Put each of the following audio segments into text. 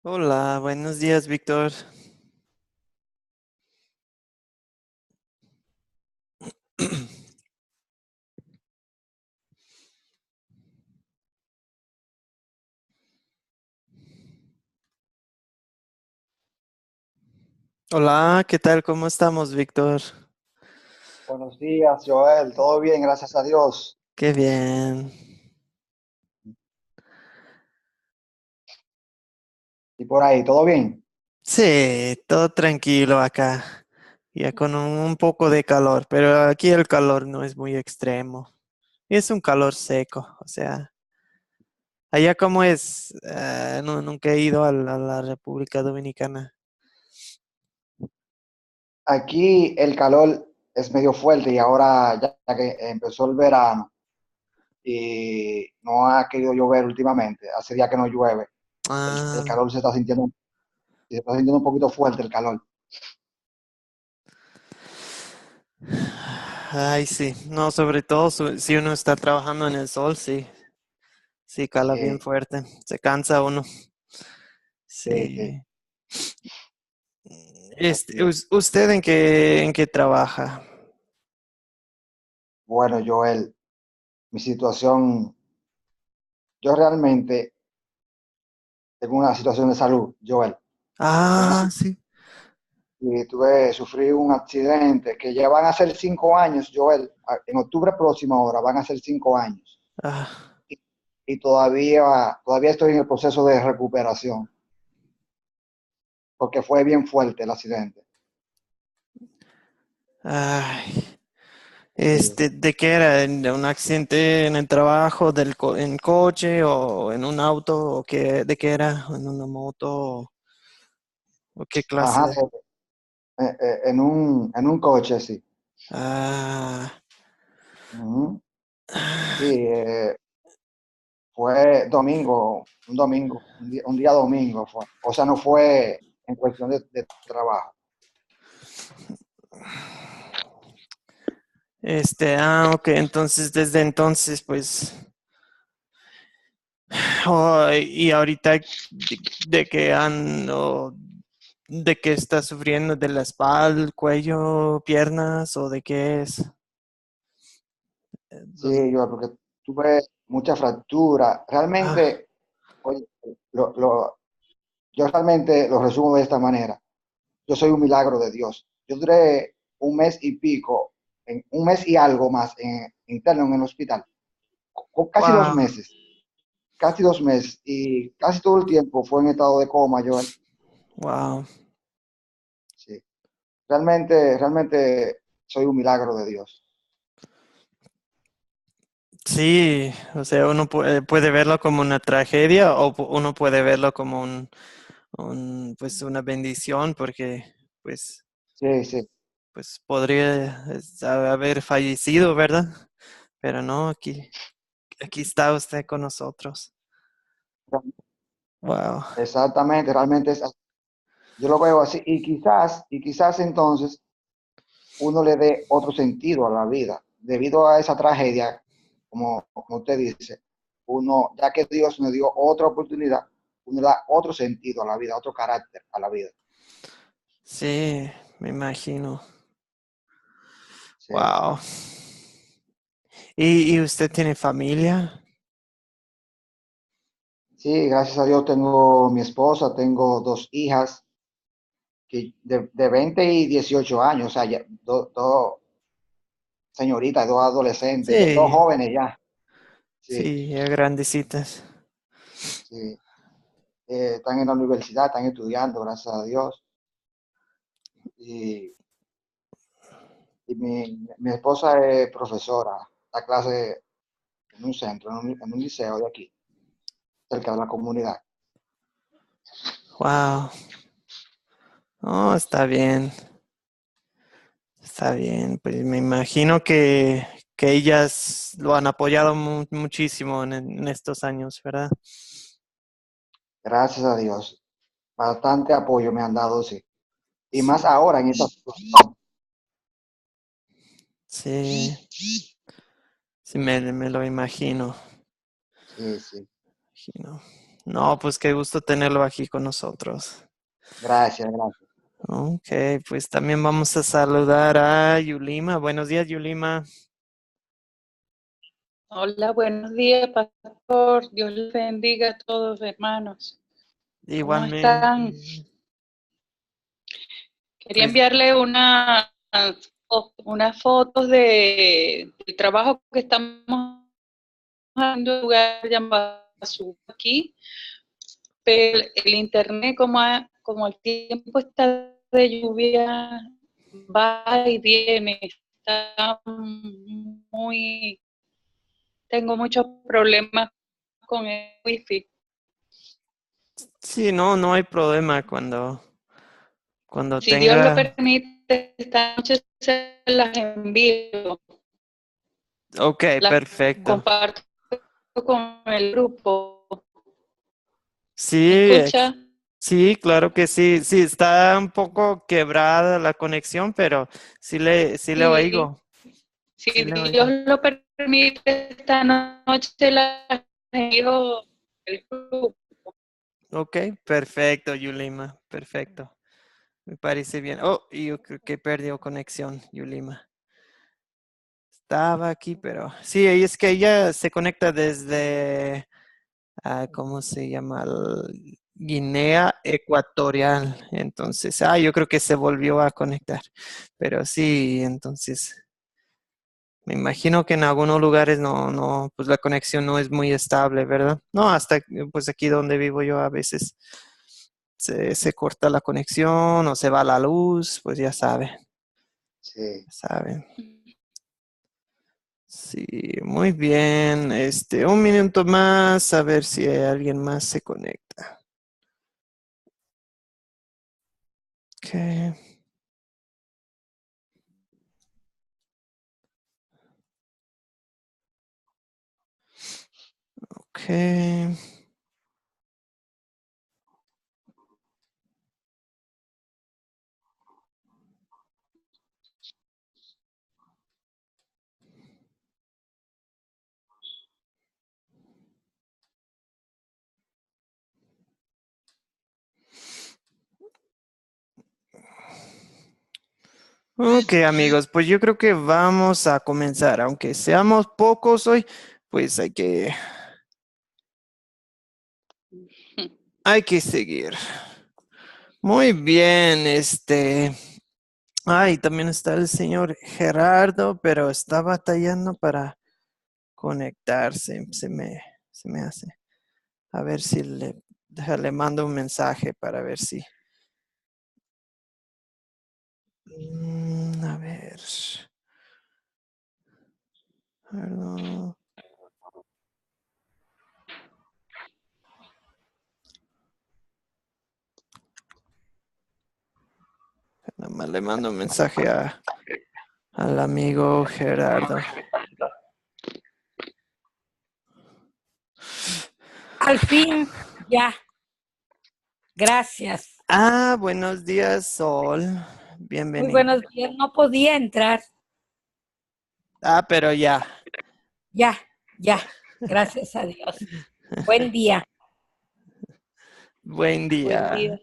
Hola, buenos días, Víctor. Hola, ¿qué tal? ¿Cómo estamos, Víctor? Buenos días, Joel. Todo bien, gracias a Dios. Qué bien. Y por ahí, ¿todo bien? Sí, todo tranquilo acá. Ya con un poco de calor, pero aquí el calor no es muy extremo. Es un calor seco, o sea, allá como es. No, nunca he ido a la República Dominicana. Aquí el calor es medio fuerte y ahora ya que empezó el verano y no ha querido llover últimamente, hace días que no llueve, el Ah, calor se está sintiendo un poquito fuerte el calor. ay, sí. No, sobre todo si uno está trabajando en el sol, sí, sí, cala bien Sí, fuerte. Se cansa uno. sí, sí, Sí. así es. ¿Usted en qué trabaja? Bueno, Joel, mi situación, yo realmente tengo una situación de salud, Joel. Tengo una, Ah, sí. Y sufrí un accidente que ya van a ser 5 años, Joel. En octubre próximo ahora van a ser 5 años. Ah, Y, y todavía estoy en el proceso de recuperación, porque fue bien fuerte el accidente. ay. Sí. ¿De qué era? ¿De un accidente en el trabajo, en coche o en un auto? ¿O de qué era? ¿En una moto? ¿O qué clase Ajá, de? en un coche, sí. Ah, Ujú. Sí, fue domingo, un día domingo fue. O sea, no fue en cuestión de trabajo. ok, entonces desde entonces, pues, y ahorita, de qué ando, de qué está sufriendo, de la espalda, el cuello, piernas, o de qué es. Sí, yo, porque tuve mucha fractura. Ah, Realmente, oye, lo, lo- yo realmente lo resumo de esta manera. Yo soy un milagro de Dios. Yo duré un mes y pico, un mes y algo más interno en el hospital, casi dos wow, meses, casi 2 meses, y casi todo el tiempo fue en estado de coma, Joel. wow. Sí. Realmente soy un milagro de Dios. Sí, o sea, uno puede verlo como una tragedia o uno puede verlo como pues una bendición porque pues, Sí, sí. pues podría haber fallecido, ¿verdad? Pero no, aquí está usted con nosotros. Wow. Exactamente, realmente yo lo veo así. Y quizás entonces uno le dé otro sentido a la vida. Debido a esa tragedia, como usted dice, uno, ya que Dios nos dio otra oportunidad, uno da otro sentido a la vida, otro carácter a la vida. Sí, me imagino. Sí, Wow. ¿Y usted tiene familia? sí, gracias a Dios tengo mi esposa, tengo dos hijas de 20 y 18 años, o sea, dos señoritas, dos adolescentes, dos Sí, jóvenes ya. Sí, sí, ya grandecitas. sí. Están en la universidad, están estudiando, gracias a Dios. Y mi esposa es profesora, da clase en un centro, en un liceo de aquí, cerca de la comunidad. Wow. Oh, está bien. Está bien, pues me imagino que ellas lo han apoyado muchísimo en estos años, ¿verdad? Gracias a Dios. Bastante apoyo me han dado, sí. Y más Sí, ahora en esta situación. sí, sí, me lo imagino. Sí, sí. Imagino. No, pues qué gusto tenerlo aquí con nosotros. Gracias, gracias. Ok, pues también vamos a saludar a Yulima. Buenos días, Yulima. Hola, buenos días, pastor. Dios les bendiga a todos, hermanos. ¿Cómo Igualmente, están? Quería pues, enviarle unas fotos del trabajo que estamos haciendo en un lugar llamado Azul aquí, pero el internet, como el tiempo está de lluvia, va y viene, está muy, tengo muchos problemas con el wifi. sí, no, no hay problema cuando Si Dios lo tenga. permite, esta noche se las envío, Ok, las perfecto. comparto con el grupo. ¿Me Sí, escucha? sí, claro que sí. Sí, está un poco quebrada la conexión, pero sí le Sí, oigo. Sí si le Dios oigo. lo permite, esta noche las envío el grupo. Ok, perfecto, Yulima. Perfecto. Me parece bien. Oh, y yo creo que perdió conexión, Yulima. Estaba aquí, pero sí, y es que ella se conecta desde, ¿cómo se llama? Guinea Ecuatorial. Entonces, yo creo que se volvió a conectar. Pero sí, entonces, me imagino que en algunos lugares no, pues la conexión no es muy estable, ¿verdad? No, hasta pues aquí donde vivo yo a veces se corta la conexión o se va la luz, pues Sí. saben. Sí, muy bien. Un minuto más, a ver si alguien más se conecta. Ok, ok. Ok, amigos, pues yo creo que vamos a comenzar. Aunque seamos pocos hoy, pues hay que seguir. Muy bien, también está el señor Gerardo, pero está batallando para conectarse. Se me hace. A ver si le mando un mensaje para ver si. A ver. Gerardo. Nada más le mando un mensaje al amigo Gerardo. Al fin, ya. Gracias. Buenos días, Sol. Muy Bienvenido. buenos días. No podía entrar. Pero ya. Ya, ya. Gracias a Dios. Buen día. Buen Buen día. día.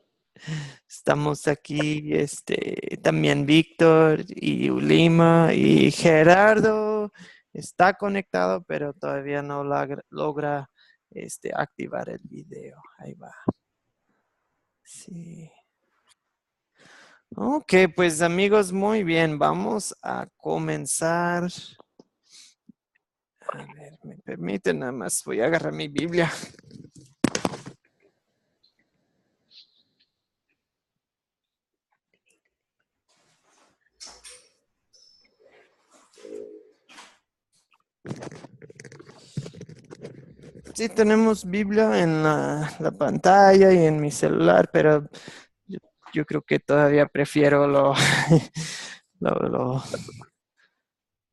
Estamos aquí, también Víctor y Ulima y Gerardo está conectado, pero todavía no logra, activar el video. Ahí va. Sí. Ok, pues amigos, muy bien. Vamos a comenzar. A ver, me permiten nada más. Voy a agarrar mi Biblia. Sí, tenemos Biblia en la pantalla y en mi celular, pero yo creo que todavía prefiero lo-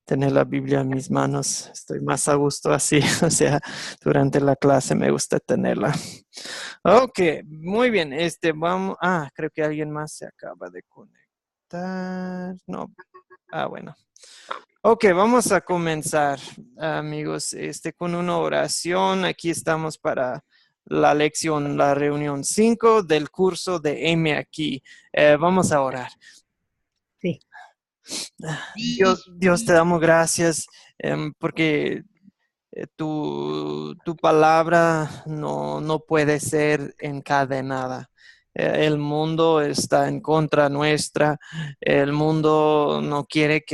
tener la Biblia en mis manos. Estoy más a gusto así, o sea, durante la clase me gusta tenerla. Ok, muy bien. Creo que alguien más se acaba de conectar. No, bueno. Ok, vamos a comenzar, amigos, con una oración. Aquí estamos para la lección, la reunión 5 del curso de M aquí. Vamos a orar. Sí. Dios, te damos gracias porque tu palabra no puede ser encadenada. El mundo está en contra nuestra. El mundo no quiere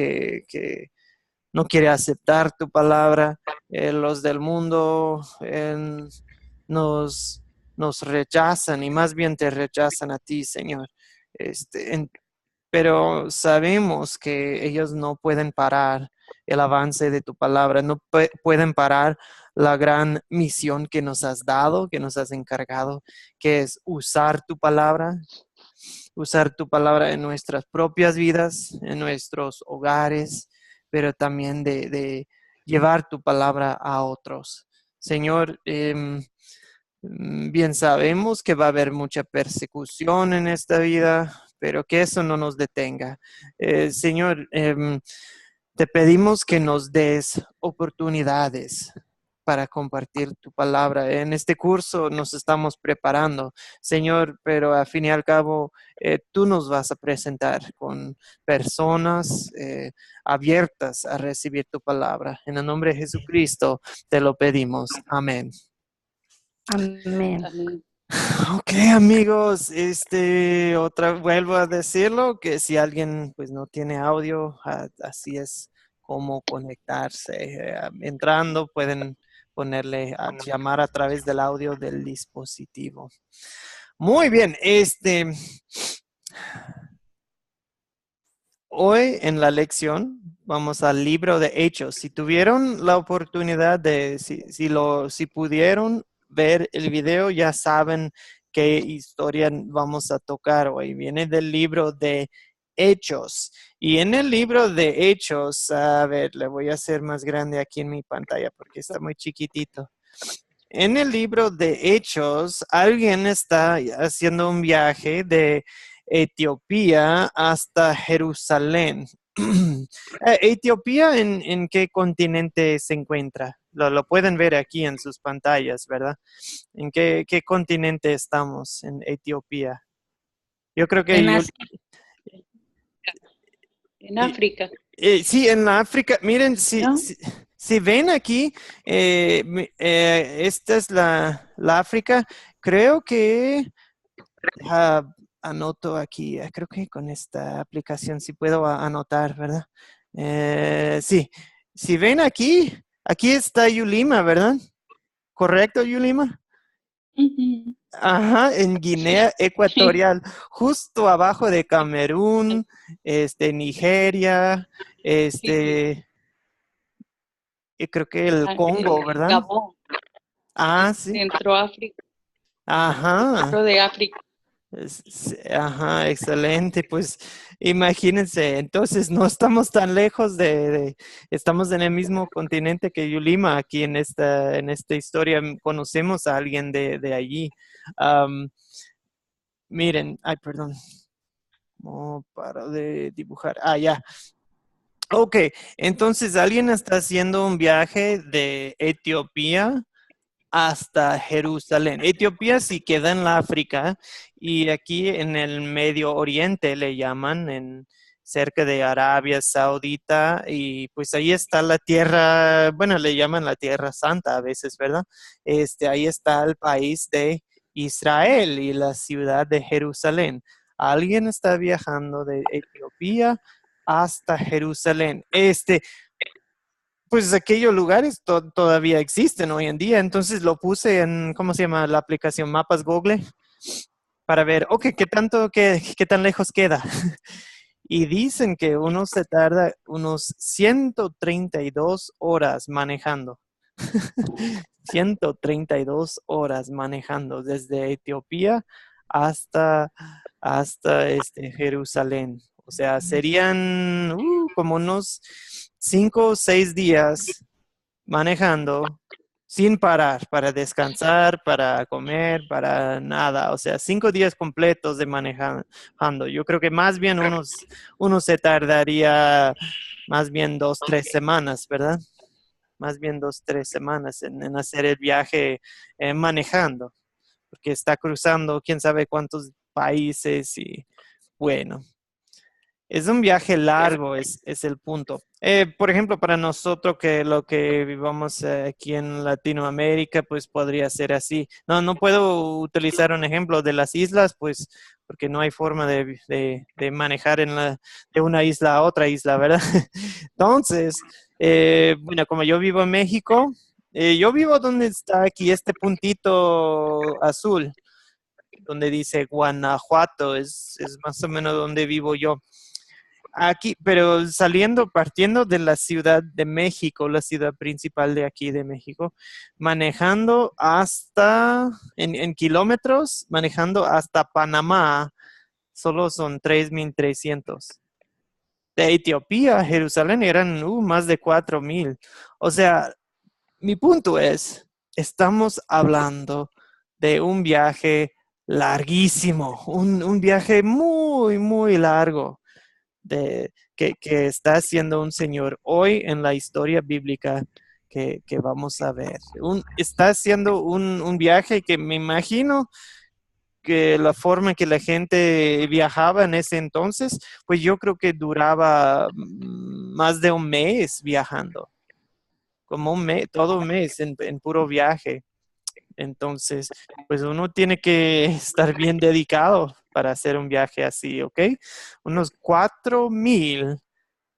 no quiere aceptar tu palabra. Los del mundo nos, nos rechazan y más bien te rechazan a ti, Señor. Pero sabemos que ellos no pueden parar el avance de tu palabra, no pueden parar la gran misión que nos has dado, que nos has encargado, que es usar tu palabra en nuestras propias vidas, en nuestros hogares, pero también de llevar tu palabra a otros. Señor, bien sabemos que va a haber mucha persecución en esta vida, pero que eso no nos detenga. Señor, te pedimos que nos des oportunidades para compartir tu palabra. En este curso nos estamos preparando, Señor, pero al fin y al cabo tú nos vas a presentar con personas abiertas a recibir tu palabra. En el nombre de Jesucristo te lo pedimos. Amén. Amén. Amén. Ok, amigos, vuelvo a decirlo, que si alguien pues no tiene audio, así es como conectarse. Entrando pueden ponerle a llamar a través del audio del dispositivo. Muy bien, hoy en la lección vamos al libro de Hechos. Si tuvieron la oportunidad si pudieron ver el video, ya saben qué historia vamos a tocar hoy. Viene del libro de Hechos. Y en el libro de Hechos, a ver, le voy a hacer más grande aquí en mi pantalla porque está muy chiquitito. En el libro de Hechos, alguien está haciendo un viaje de Etiopía hasta Jerusalén. ¿Etiopía en qué continente se encuentra? Lo pueden ver aquí en sus pantallas, ¿verdad? ¿En qué continente estamos en Etiopía? Yo creo que En África, sí, en la África, miren, ¿no? si ven aquí, esta es la África, creo que anoto aquí, creo que con esta aplicación sí puedo anotar, ¿verdad? Sí, si ven aquí está Yulima, ¿verdad? ¿Correcto, Yulima? Ujú. Ajá, en Guinea Sí. Ecuatorial, justo abajo de Camerún, Nigeria, Sí. y creo que el Congo, ¿verdad? Gabón, Ah, sí. Centro África, Ajá. centro de África. Ajá, excelente. Pues imagínense, entonces no estamos tan lejos estamos en el mismo continente que Yulima, aquí en esta historia conocemos a alguien de allí. Am, miren, ay, perdón, no paro de dibujar. Ah, ya. Ok, entonces alguien está haciendo un viaje de Etiopía hasta Jerusalén. Etiopía sí queda en la África y aquí en el Medio Oriente le llaman, cerca de Arabia Saudita, y pues ahí está la tierra, bueno, le llaman la Tierra Santa a veces, ¿verdad? Ahí está el país de Israel y la ciudad de Jerusalén. Alguien está viajando de Etiopía hasta Jerusalén. Pues aquellos lugares todavía existen hoy en día, entonces lo puse en, ¿cómo se llama la aplicación? Mapas Google para ver, ok, qué tan lejos queda. Y dicen que uno se tarda unos 132 horas manejando. 132 horas manejando desde Etiopía hasta Jerusalén. O sea, serían como unos 5 o 6 días manejando sin parar, para descansar, para comer, para nada. O sea, 5 días completos de manejando. Yo creo que más bien uno se tardaría más bien 2, 3 semanas, ¿verdad? Más bien 2, 3 semanas en hacer el viaje manejando. porque está cruzando quién sabe cuántos países y bueno. Es un viaje largo, es el punto. Por ejemplo, para nosotros que lo que vivamos aquí en Latinoamérica, pues podría ser así. No puedo utilizar un ejemplo de las islas, pues porque no hay forma de manejar de una isla a otra isla, ¿verdad? Entonces, bueno, como yo vivo en México, yo vivo donde está aquí este puntito azul, donde dice Guanajuato, es más o menos donde vivo yo. Aquí, pero partiendo de la Ciudad de México, la ciudad principal de aquí de México, manejando en kilómetros, manejando hasta Panamá, solo son 3,300. De Etiopía a Jerusalén eran más de 4,000. O sea, mi punto es, estamos hablando de un viaje larguísimo, un viaje muy, muy largo que está haciendo un Señor hoy en la historia bíblica que vamos a ver. Está haciendo un viaje que me imagino que la forma en que la gente viajaba en ese entonces, pues yo creo que duraba más de un mes viajando, como un mes, todo un mes en puro viaje. Entonces, pues uno tiene que estar bien dedicado para hacer un viaje así, ¿ok? Unos 4,000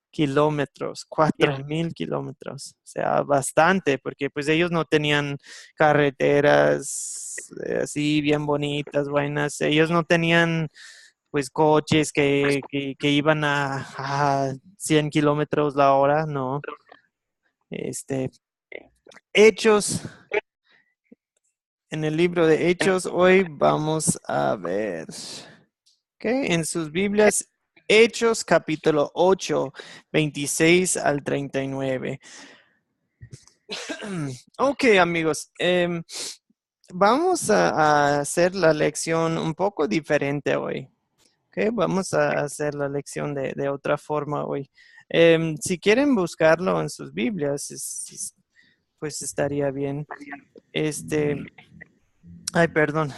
kilómetros, 4,000 kilómetros, o sea, bastante, porque pues ellos no tenían carreteras así bien bonitas, buenas, ellos no tenían pues coches que iban a 100 kilómetros la hora, no. Hechos, en el libro de Hechos, hoy vamos a ver, ¿ok? En sus Biblias, Hechos capítulo 8, 26 al 39. Ok, amigos, vamos a hacer la lección un poco diferente hoy. Ok, vamos a hacer la lección de otra forma hoy. Si quieren buscarlo en sus Biblias, pues estaría bien. Ay, perdón.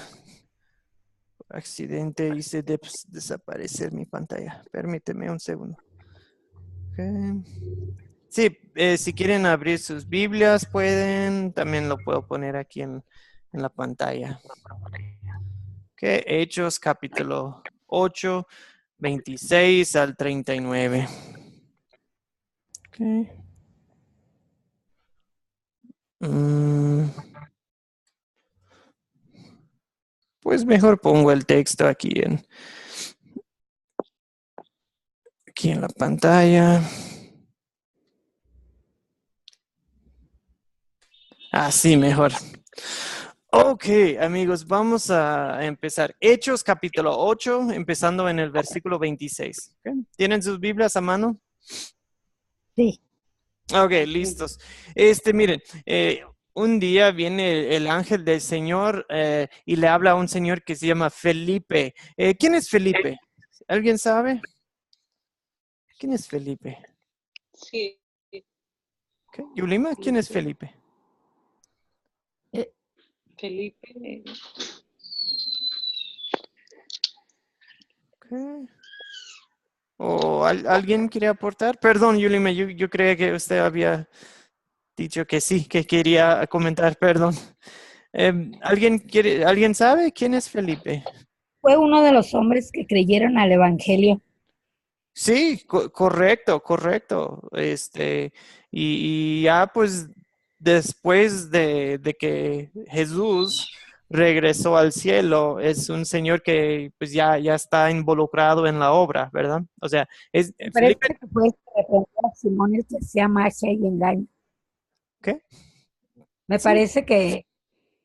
Por accidente hice desaparecer mi pantalla. Permíteme un segundo. Ok. Sí, si quieren abrir sus Biblias, pueden. También lo puedo poner aquí en la pantalla. Ok, Hechos capítulo 8, 26 al 39. Ok. Pues mejor pongo el texto aquí en la pantalla. Así mejor. Ok, amigos, vamos a empezar. Hechos capítulo 8, empezando en el versículo 26. ¿Okay? ¿Tienen sus Biblias a mano? Sí. Ok, listos. Miren, un día viene el ángel del Señor y le habla a un señor que se llama Felipe. ¿Quién es Felipe? ¿Alguien sabe? ¿Quién es Felipe? Sí. Okay. Yulima, ¿quién es Felipe? Felipe. Okay. ¿O alguien quiere aportar? Perdón, Yulima, yo creía que usted había dicho que sí, que quería comentar, perdón. ¿Alguien sabe quién es Felipe? Fue uno de los hombres que creyeron al Evangelio. Sí, correcto. Y ya pues después de que Jesús regresó al cielo, es un señor que pues ya está involucrado en la obra, ¿verdad? O sea, Me parece Felipe, que fue el que reprendió a Simón el que hacía magia y engaño. ¿qué? Me Sí, parece que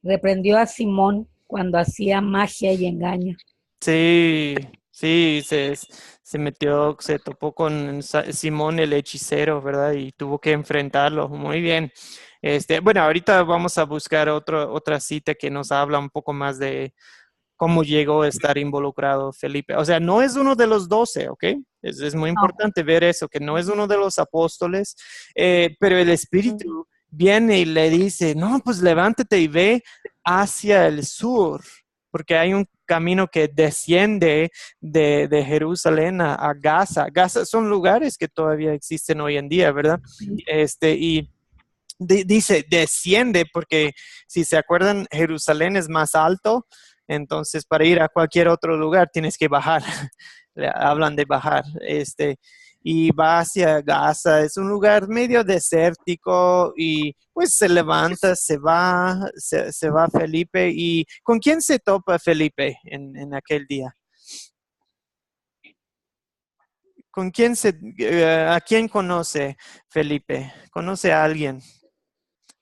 reprendió a Simón cuando hacía magia y engaño. sí, se metió, se topó con Simón el hechicero, ¿verdad? Y tuvo que enfrentarlo. Muy bien. Bueno, ahorita vamos a buscar otra cita que nos habla un poco más de cómo llegó a estar involucrado Felipe. O sea, no es uno de los 12, ¿ok? Es muy No. importante ver eso, que no es uno de los apóstoles, pero el Espíritu viene y le dice, no, pues levántate y ve hacia el sur, porque hay un camino que desciende de Jerusalén a Gaza. Gaza son lugares que todavía existen hoy en día, ¿verdad? Y dice desciende porque si se acuerdan, Jerusalén es más alto, entonces para ir a cualquier otro lugar tienes que bajar. Hablan de bajar. Y va hacia Gaza. Es un lugar medio desértico y pues se levanta, se va Felipe. ¿Y con quién se topa Felipe en aquel día? ¿Con quién a quién conoce Felipe? ¿Conoce a alguien?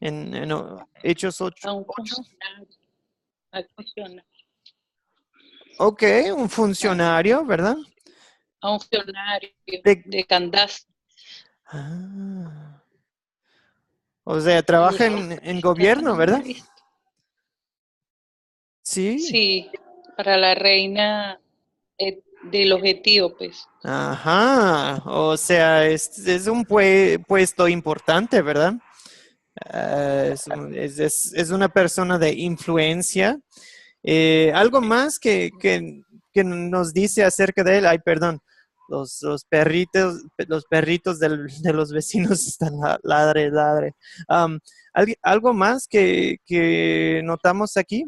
En Hechos 8. A un funcionario. A un funcionario. Ok, un funcionario, ¿verdad? A un funcionario De- de Candace. Ah. O sea, trabaja en gobierno, También ¿verdad? he visto. Sí. Sí, para la reina de los etíopes. Ajá. O sea, es un puesto importante, ¿verdad? Es una persona de influencia. Algo más que nos dice acerca de él. Ay, perdón. Los perritos de los vecinos están ladre, ladre. ¿Algo más que notamos aquí?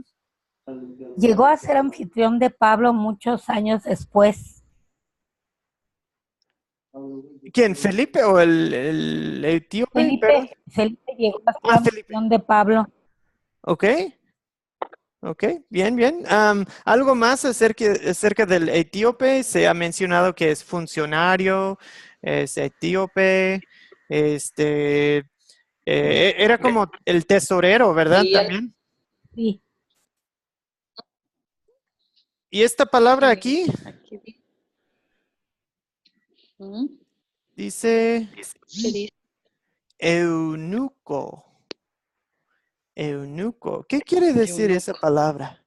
Llegó a ser anfitrión de Pablo muchos años después. ¿Quién? ¿Felipe o el etíope? Perdón. Felipe llegó a ser Felipe. anfitrión de Pablo. Ok. Ok, bien, bien. Algo más acerca del etíope. Se ha mencionado que es funcionario, es etíope, era como el tesorero, ¿verdad? Y También. Sí, Y esta palabra sí, aquí aquí dice. ¿Mm? dice ¿Qué dice? eunuco. Eunuco. ¿Qué quiere decir esa Eunuco. palabra?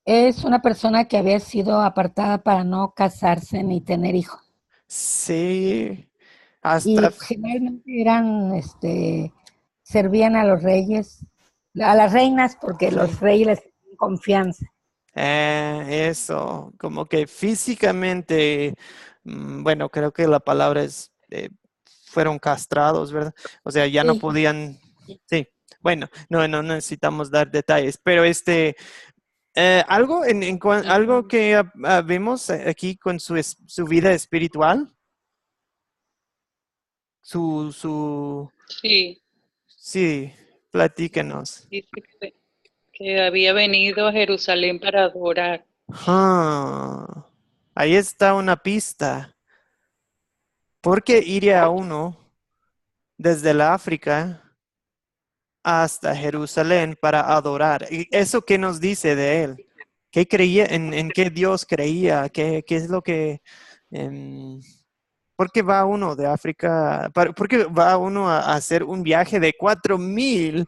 es una persona que había sido apartada para no casarse ni tener hijos. Sí, Y hasta generalmente servían a los reyes, a las reinas, porque sí. los reyes les tenían confianza. Eso, como que físicamente, bueno, creo que la palabra es, fueron castrados, ¿verdad? O sea, ya no Sí, podían, sí, bueno, no necesitamos dar detalles, pero algo algo que vemos aquí con su vida espiritual, su, Sí, sí, platíquenos. dice que había venido a Jerusalén para adorar. Ah, ahí está una pista. ¿Por qué iría uno desde la África hasta Jerusalén para adorar? ¿Y eso qué nos dice de él? ¿Qué creía, en qué Dios creía? ¿Qué es lo que... em, ¿por qué va uno de África? ¿Por qué va uno a hacer un viaje de 4,000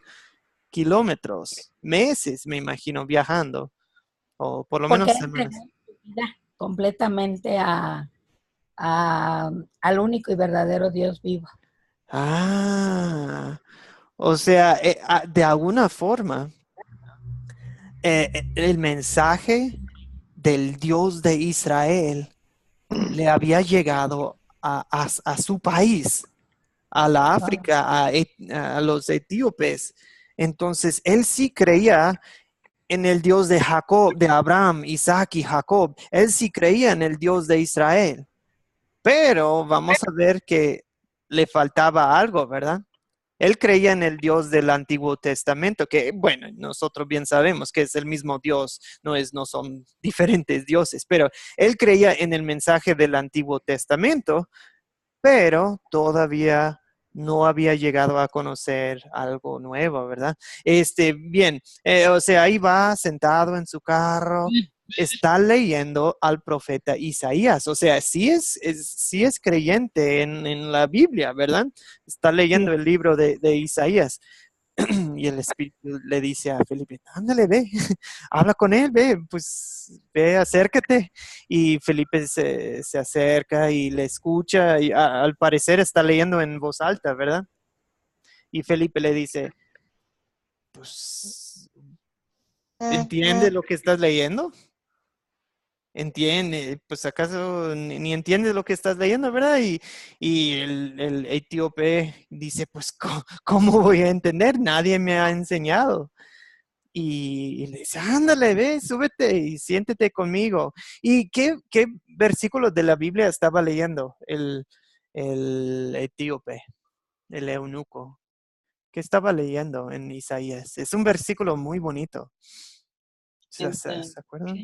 kilómetros? Meses, me imagino, viajando, o por lo porque menos él semanas. entregó su vida completamente al único y verdadero Dios vivo. Ah, o sea, de alguna forma, el mensaje del Dios de Israel le había llegado a su país, a la Wow. África, a los etíopes. Entonces, él sí creía en el Dios de Jacob, de Abraham, Isaac y Jacob. Él sí creía en el Dios de Israel. Pero vamos a ver que le faltaba algo, ¿verdad? Él creía en el Dios del Antiguo Testamento, que bueno, nosotros bien sabemos que es el mismo Dios, no son diferentes dioses, pero él creía en el mensaje del Antiguo Testamento, pero todavía no había llegado a conocer algo nuevo, ¿verdad? Bien, o sea, ahí va sentado en su carro, está leyendo al profeta Isaías, o sea, sí es creyente en la Biblia, ¿verdad? Está leyendo Sí. el libro de Isaías. Y el Espíritu le dice a Felipe, ándale, ve, habla con él, ve, pues ve, acércate. Y Felipe se acerca y le escucha y al parecer está leyendo en voz alta, ¿verdad? Y Felipe le dice, pues, ¿entiende lo que estás leyendo? Entiende, pues acaso ni entiendes lo que estás leyendo, ¿verdad? Y el etíope dice, pues, ¿cómo voy a entender? Nadie me ha enseñado. Y le dice, ándale, ve, súbete y siéntete conmigo. ¿Y qué versículos de la Biblia estaba leyendo el etíope, el eunuco? ¿Qué estaba leyendo en Isaías? Es un versículo muy bonito. ¿Se acuerdan?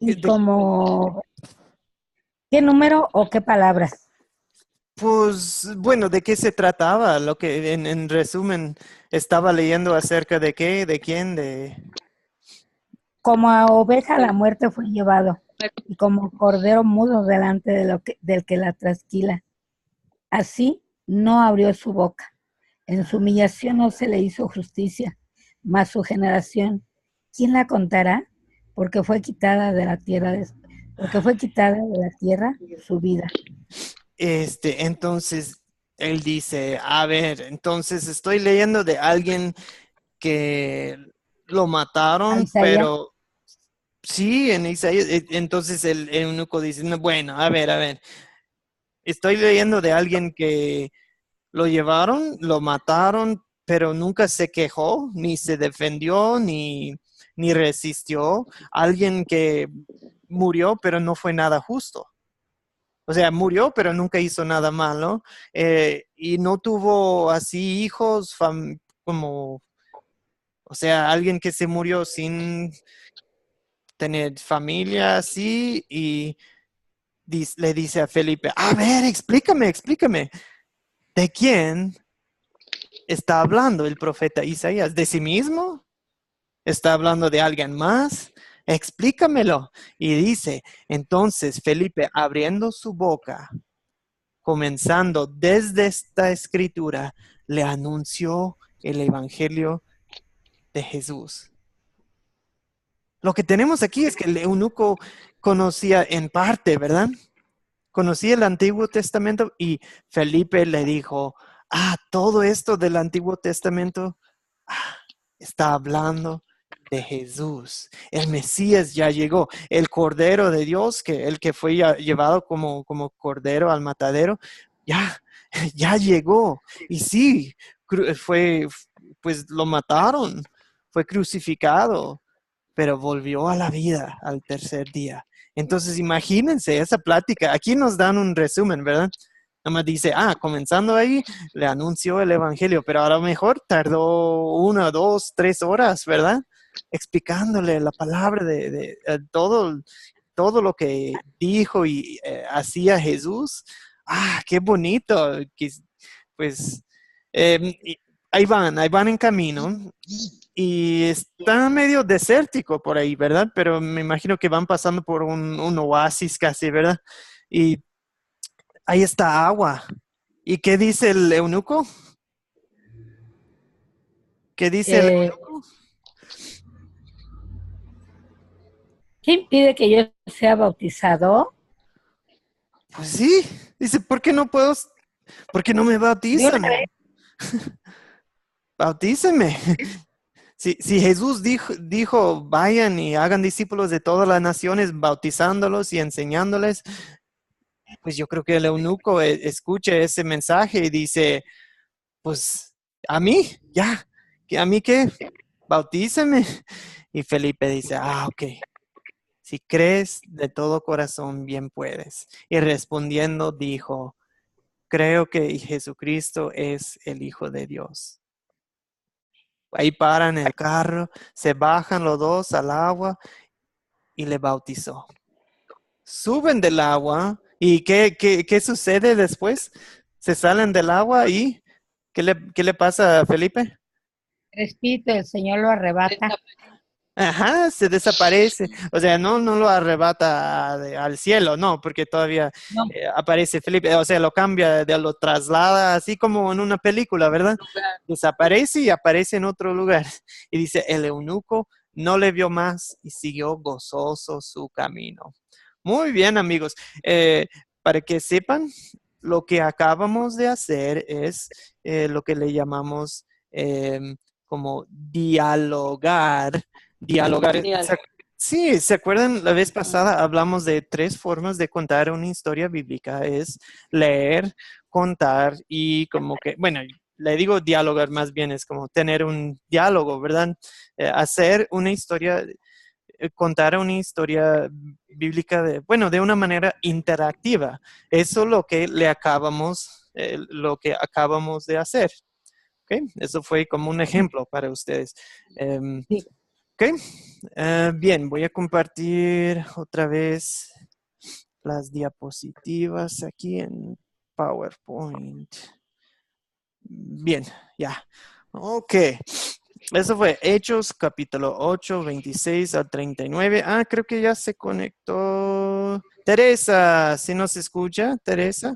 ¿Y como qué número o qué palabras? Pues, bueno, ¿de qué se trataba? Lo que, en resumen, estaba leyendo acerca de qué, de quién, de... Como a oveja a la muerte fue llevado, y como cordero mudo delante del que la trasquila. Así no abrió su boca. En su humillación no se le hizo justicia, mas su generación, ¿quién la contará? Porque fue quitada de la tierra, su vida. Entonces, él dice, a ver, entonces estoy leyendo de alguien que lo A mataron, Isaías, pero sí, en Isaías, entonces el eunuco dice, "No, bueno, a ver, estoy leyendo de alguien que lo llevaron, lo mataron, pero nunca se quejó, ni se defendió, ni resistió. Alguien que murió, pero no fue nada justo. O sea, murió, pero nunca hizo nada malo. Y no tuvo así hijos, como, o sea, alguien que se murió sin tener familia así y le dice a Felipe, a ver, explícame, ¿de quién está hablando el profeta Isaías? ¿De sí mismo? ¿Está hablando de alguien más? Explícamelo. Y dice, entonces Felipe, abriendo su boca, comenzando desde esta escritura, le anunció el evangelio de Jesús. Lo que tenemos aquí es que el eunuco conocía en parte, ¿verdad? Conocía el Antiguo Testamento y Felipe le dijo, todo esto del Antiguo Testamento está hablando de Jesús. El Mesías ya llegó. El Cordero de Dios, el que fue llevado como Cordero al matadero, ya, ya llegó. Y sí, pues lo mataron, fue crucificado, pero volvió a la vida al tercer día. Entonces, imagínense esa plática. Aquí nos dan un resumen, ¿verdad? Nada más dice, comenzando ahí, le anunció el evangelio, pero a lo mejor tardó 1, 2, 3 horas, ¿verdad? Explicándole la palabra de todo lo que dijo y hacía Jesús. Qué bonito. Pues ahí van en camino y está medio desértico por ahí, ¿verdad? Pero me imagino que van pasando por un oasis casi, ¿verdad? Y ahí está agua. ¿Y qué dice el eunuco? ¿Qué dice el ¿qué eunuco? impide que yo sea bautizado? Pues sí, dice, ¿por qué no me De una bautizan? vez, Bautícenme. Si Jesús dijo, vayan y hagan discípulos de todas las naciones, bautizándolos y enseñándoles, pues yo creo que el eunuco escuche ese mensaje y dice, pues a mí, ya, ¿a mí qué? Bautíceme. Y Felipe dice, ok, si crees de todo corazón, bien puedes. Y respondiendo dijo, creo que Jesucristo es el Hijo de Dios. Ahí paran el carro, se bajan los dos al agua y le bautizó. Suben del agua y ¿qué sucede después? Se salen del agua y ¿qué le pasa a Felipe? el Espíritu del Señor lo arrebata. Ajá, se desaparece. O sea, no lo arrebata al cielo, no, porque todavía No, aparece Felipe. O sea, lo cambia, lo traslada, así como en una película, ¿verdad? Desaparece y aparece en otro lugar. Y dice, el eunuco no le vio más y siguió gozoso su camino. Muy bien, amigos. Para que sepan, lo que acabamos de hacer es lo que le llamamos como dialogar. Dialogar. Sí, ¿se acuerdan? La vez pasada hablamos de 3 formas de contar una historia bíblica. Es leer, contar y como que, bueno, le digo dialogar más bien, es como tener un diálogo, ¿verdad? Hacer una historia, contar una historia bíblica de una manera interactiva. Eso es lo que acabamos de hacer. ¿Okay? Eso fue como un ejemplo para ustedes. Sí. ¿Ok? Bien, voy a compartir otra vez las diapositivas aquí en PowerPoint. Bien, ya. Ok. Eso fue Hechos, capítulo 8, 26 al 39. Ah, creo que ya se conectó. Teresa, ¿sí nos escucha, Teresa?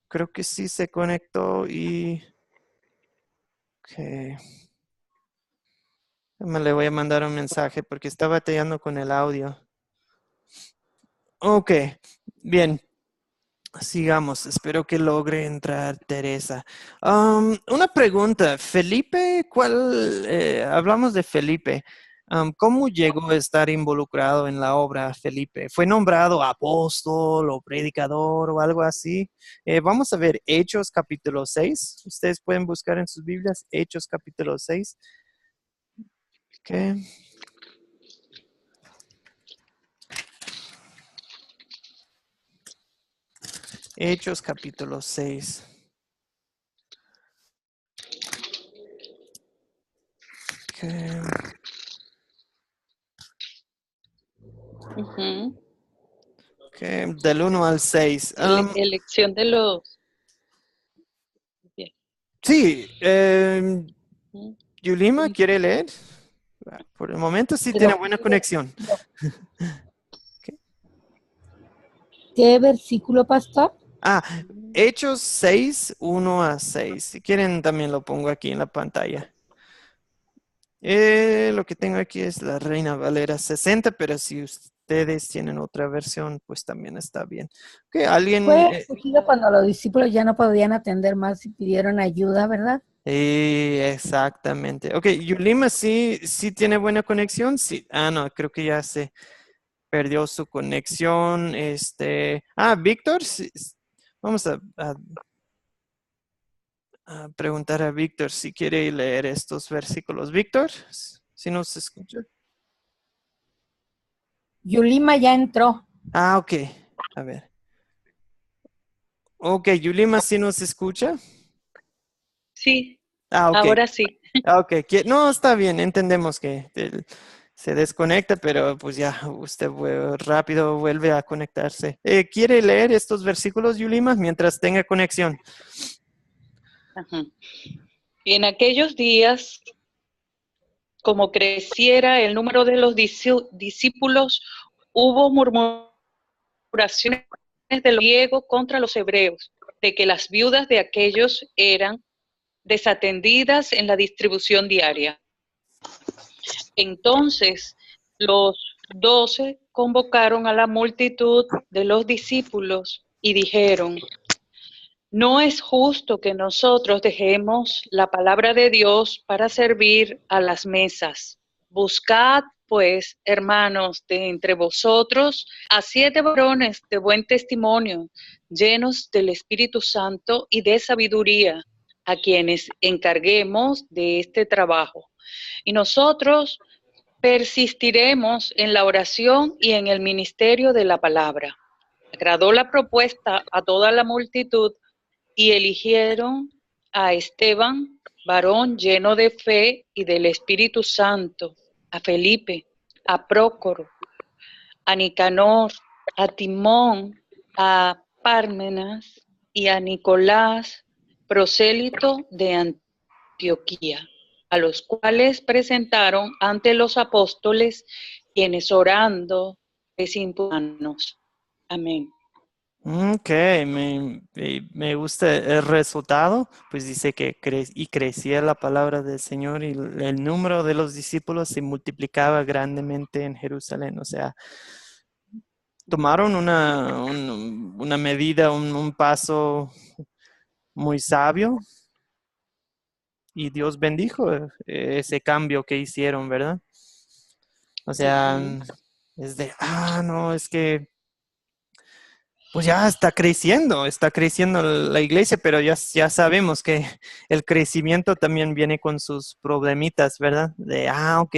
Creo que sí se conectó y... Ok. Me le voy a mandar un mensaje porque está batallando con el audio. Ok, bien. Sigamos, espero que logre entrar Teresa. Una pregunta, Felipe, hablamos de Felipe. ¿Cómo llegó a estar involucrado en la obra Felipe? ¿Fue nombrado apóstol o predicador o algo así? Vamos a ver Hechos capítulo 6. Ustedes pueden buscar en sus Biblias Hechos capítulo 6. Okay. Hechos capítulo 6. Okay. Okay. Del 1 al 6. Elección de los... Bien. Sí, Yulima, ¿quiere leer? Por el momento sí tiene buena conexión. ¿Qué versículo, pastor? Hechos 6, 1 a 6. Si quieren también lo pongo aquí en la pantalla. Lo que tengo aquí es la Reina Valera 60, pero si ustedes tienen otra versión, pues también está bien. Okay, ¿alguien? Fue escogido cuando los discípulos ya no podían atender más y pidieron ayuda, ¿verdad? Exactamente. Ok, Yulima sí tiene buena conexión. Sí. No, creo que ya se perdió su conexión. Víctor, vamos a preguntar a Víctor si quiere leer estos versículos. Víctor, si nos escucha. Yulima ya entró. Ok, a ver. Ok, Yulima, ¿sí nos escucha? Sí, Ok. ahora sí. Ok, no, está bien, entendemos que se desconecta, pero pues ya usted rápido vuelve a conectarse. ¿Quiere leer estos versículos, Yulima, mientras tenga conexión? Ajá. Y en aquellos días, como creciera el número de los discípulos, hubo murmuraciones de los griegos contra los hebreos, de que las viudas de aquellos eran desatendidas en la distribución diaria. Entonces los 12 convocaron a la multitud de los discípulos y dijeron: no es justo que nosotros dejemos la palabra de Dios para servir a las mesas. Buscad, pues, hermanos, de entre vosotros a 7 varones de buen testimonio, llenos del Espíritu Santo y de sabiduría, a quienes encarguemos de este trabajo. Y nosotros persistiremos en la oración y en el ministerio de la palabra. Agradó la propuesta a toda la multitud y eligieron a Esteban, varón lleno de fe y del Espíritu Santo, a Felipe, a Prócoro, a Nicanor, a Timón, a Pármenas y a Nicolás, prosélito de Antioquía, a los cuales presentaron ante los apóstoles, quienes orando les impusieron. Amén. Ok, me gusta el resultado, pues dice que crecía la palabra del Señor y el número de los discípulos se multiplicaba grandemente en Jerusalén. O sea, tomaron una medida, un paso muy sabio y Dios bendijo ese cambio que hicieron, ¿verdad? O sea, es de, no, es que pues ya está creciendo la iglesia, pero ya sabemos que el crecimiento también viene con sus problemitas, ¿verdad? De, ok.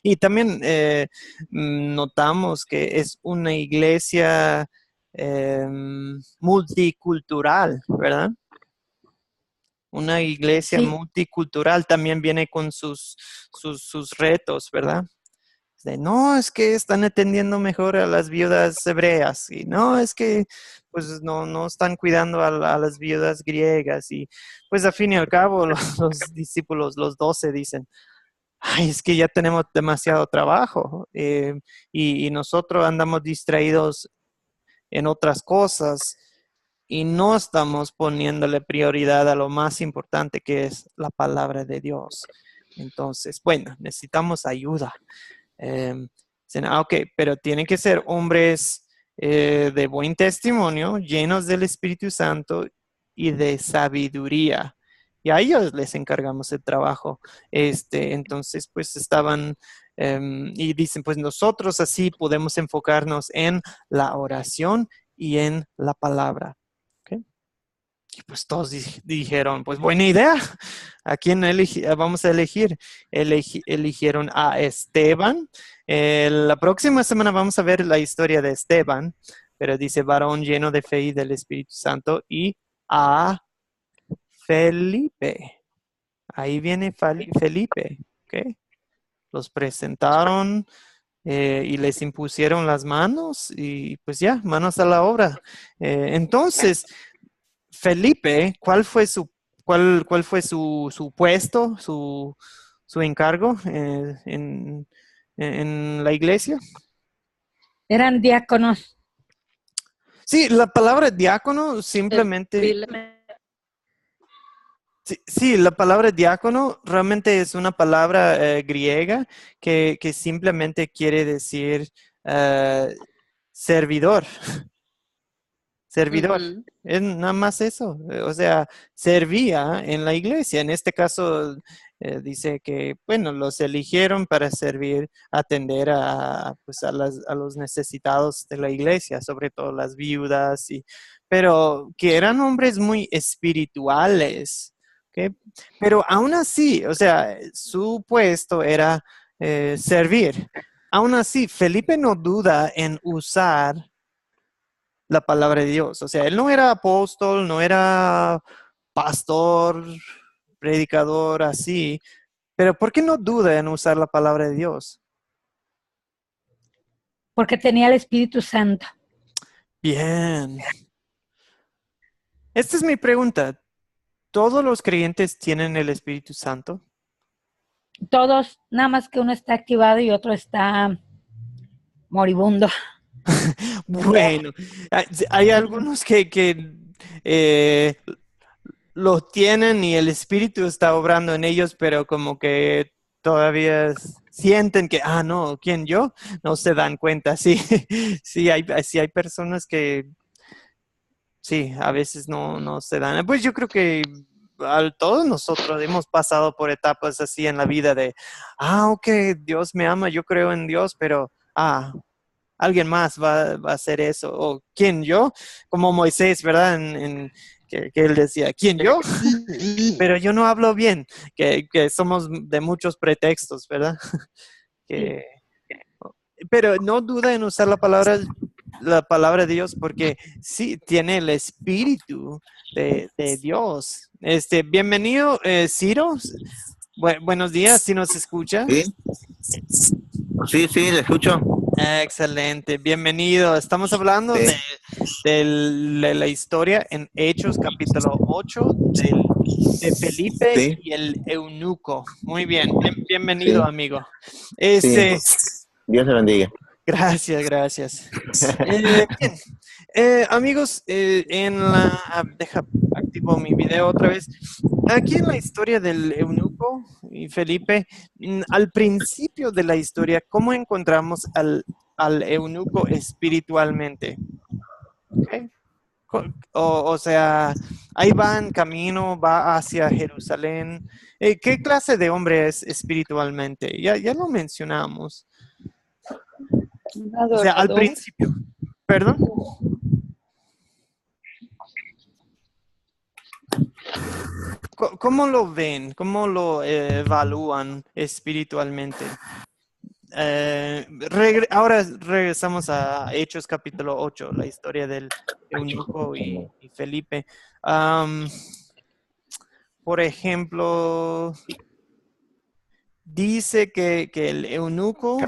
Y también notamos que es una iglesia multicultural, ¿verdad? Una iglesia Sí, multicultural también viene con sus retos, ¿verdad? No, es que están atendiendo mejor a las viudas hebreas y no, es que pues no están cuidando a las viudas griegas y pues a fin y al cabo los discípulos, los 12 dicen, ay, es que ya tenemos demasiado trabajo y nosotros andamos distraídos en otras cosas y no estamos poniéndole prioridad a lo más importante que es la palabra de Dios. Entonces, bueno, necesitamos ayuda. Dicen, ok, pero tienen que ser hombres de buen testimonio, llenos del Espíritu Santo y de sabiduría. Y a ellos les encargamos el trabajo. Entonces, pues estaban y dicen, pues nosotros así podemos enfocarnos en la oración y en la palabra. ¿Okay? Y pues todos dijeron, pues buena idea. ¿A quién vamos a elegir? Eligieron a Esteban. La próxima semana vamos a ver la historia de Esteban, pero dice varón lleno de fe y del Espíritu Santo y a Felipe. Ahí viene Felipe. ¿Okay? Los presentaron y les impusieron las manos y pues ya, manos a la obra. Entonces, Felipe, cuál fue su puesto, su encargo en la iglesia? eran diáconos. Sí, la palabra diácono simplemente, Servirle. sí, la palabra diácono realmente es una palabra griega que simplemente quiere decir servidor. Servidor, Ujú. es nada más eso, o sea, servía en la iglesia. En este caso dice que, bueno, los eligieron para servir, atender pues a los necesitados de la iglesia, sobre todo las viudas, pero que eran hombres muy espirituales, ¿ok? Pero aún así, o sea, su puesto era servir. Aún así, Felipe no duda en usar la palabra de Dios. O sea, él no era apóstol, no era pastor, predicador, así. Pero ¿por qué no duda en usar la palabra de Dios? Porque tenía el Espíritu Santo. Bien. Esta es mi pregunta. ¿Todos los creyentes tienen el Espíritu Santo? Todos, nada más que uno está activado y otro está moribundo. Bueno, hay algunos que eh, lo tienen y el Espíritu está obrando en ellos, pero como que todavía sienten que, no, ¿quién yo? No se dan cuenta. Sí, sí hay personas que, sí, a veces no se dan. Pues yo creo que todos nosotros hemos pasado por etapas así en la vida de, ok, Dios me ama, yo creo en Dios, pero, alguien más va a hacer eso. ¿O quién yo? Como Moisés, ¿verdad? Que él decía, ¿quién yo? Pero yo no hablo bien, que somos de muchos pretextos, ¿verdad? Que, pero no duda en usar la palabra de Dios porque sí tiene el espíritu de Dios. Bienvenido, Ciro. Buenos días, si nos escucha. Sí, sí, le escucho. Excelente, bienvenido. Estamos hablando Sí, de la historia en Hechos capítulo 8 de Felipe sí, y el eunuco. Muy bien, bienvenido, sí, amigo. sí. Dios le bendiga. Gracias. Bien. Amigos, deja activo mi video otra vez. Aquí en la historia del eunuco y Felipe, al principio de la historia, ¿cómo encontramos al al eunuco espiritualmente. ¿Okay? O sea, ahí va en camino, va hacia Jerusalén. ¿Qué clase de hombre es espiritualmente? Ya lo mencionamos. Un O sea, al adorador. principio. ¿Perdón? ¿Cómo lo ven? ¿Cómo lo evalúan espiritualmente? Ahora regresamos a Hechos capítulo 8, la historia del eunuco y Felipe. Por ejemplo, dice que el eunuco,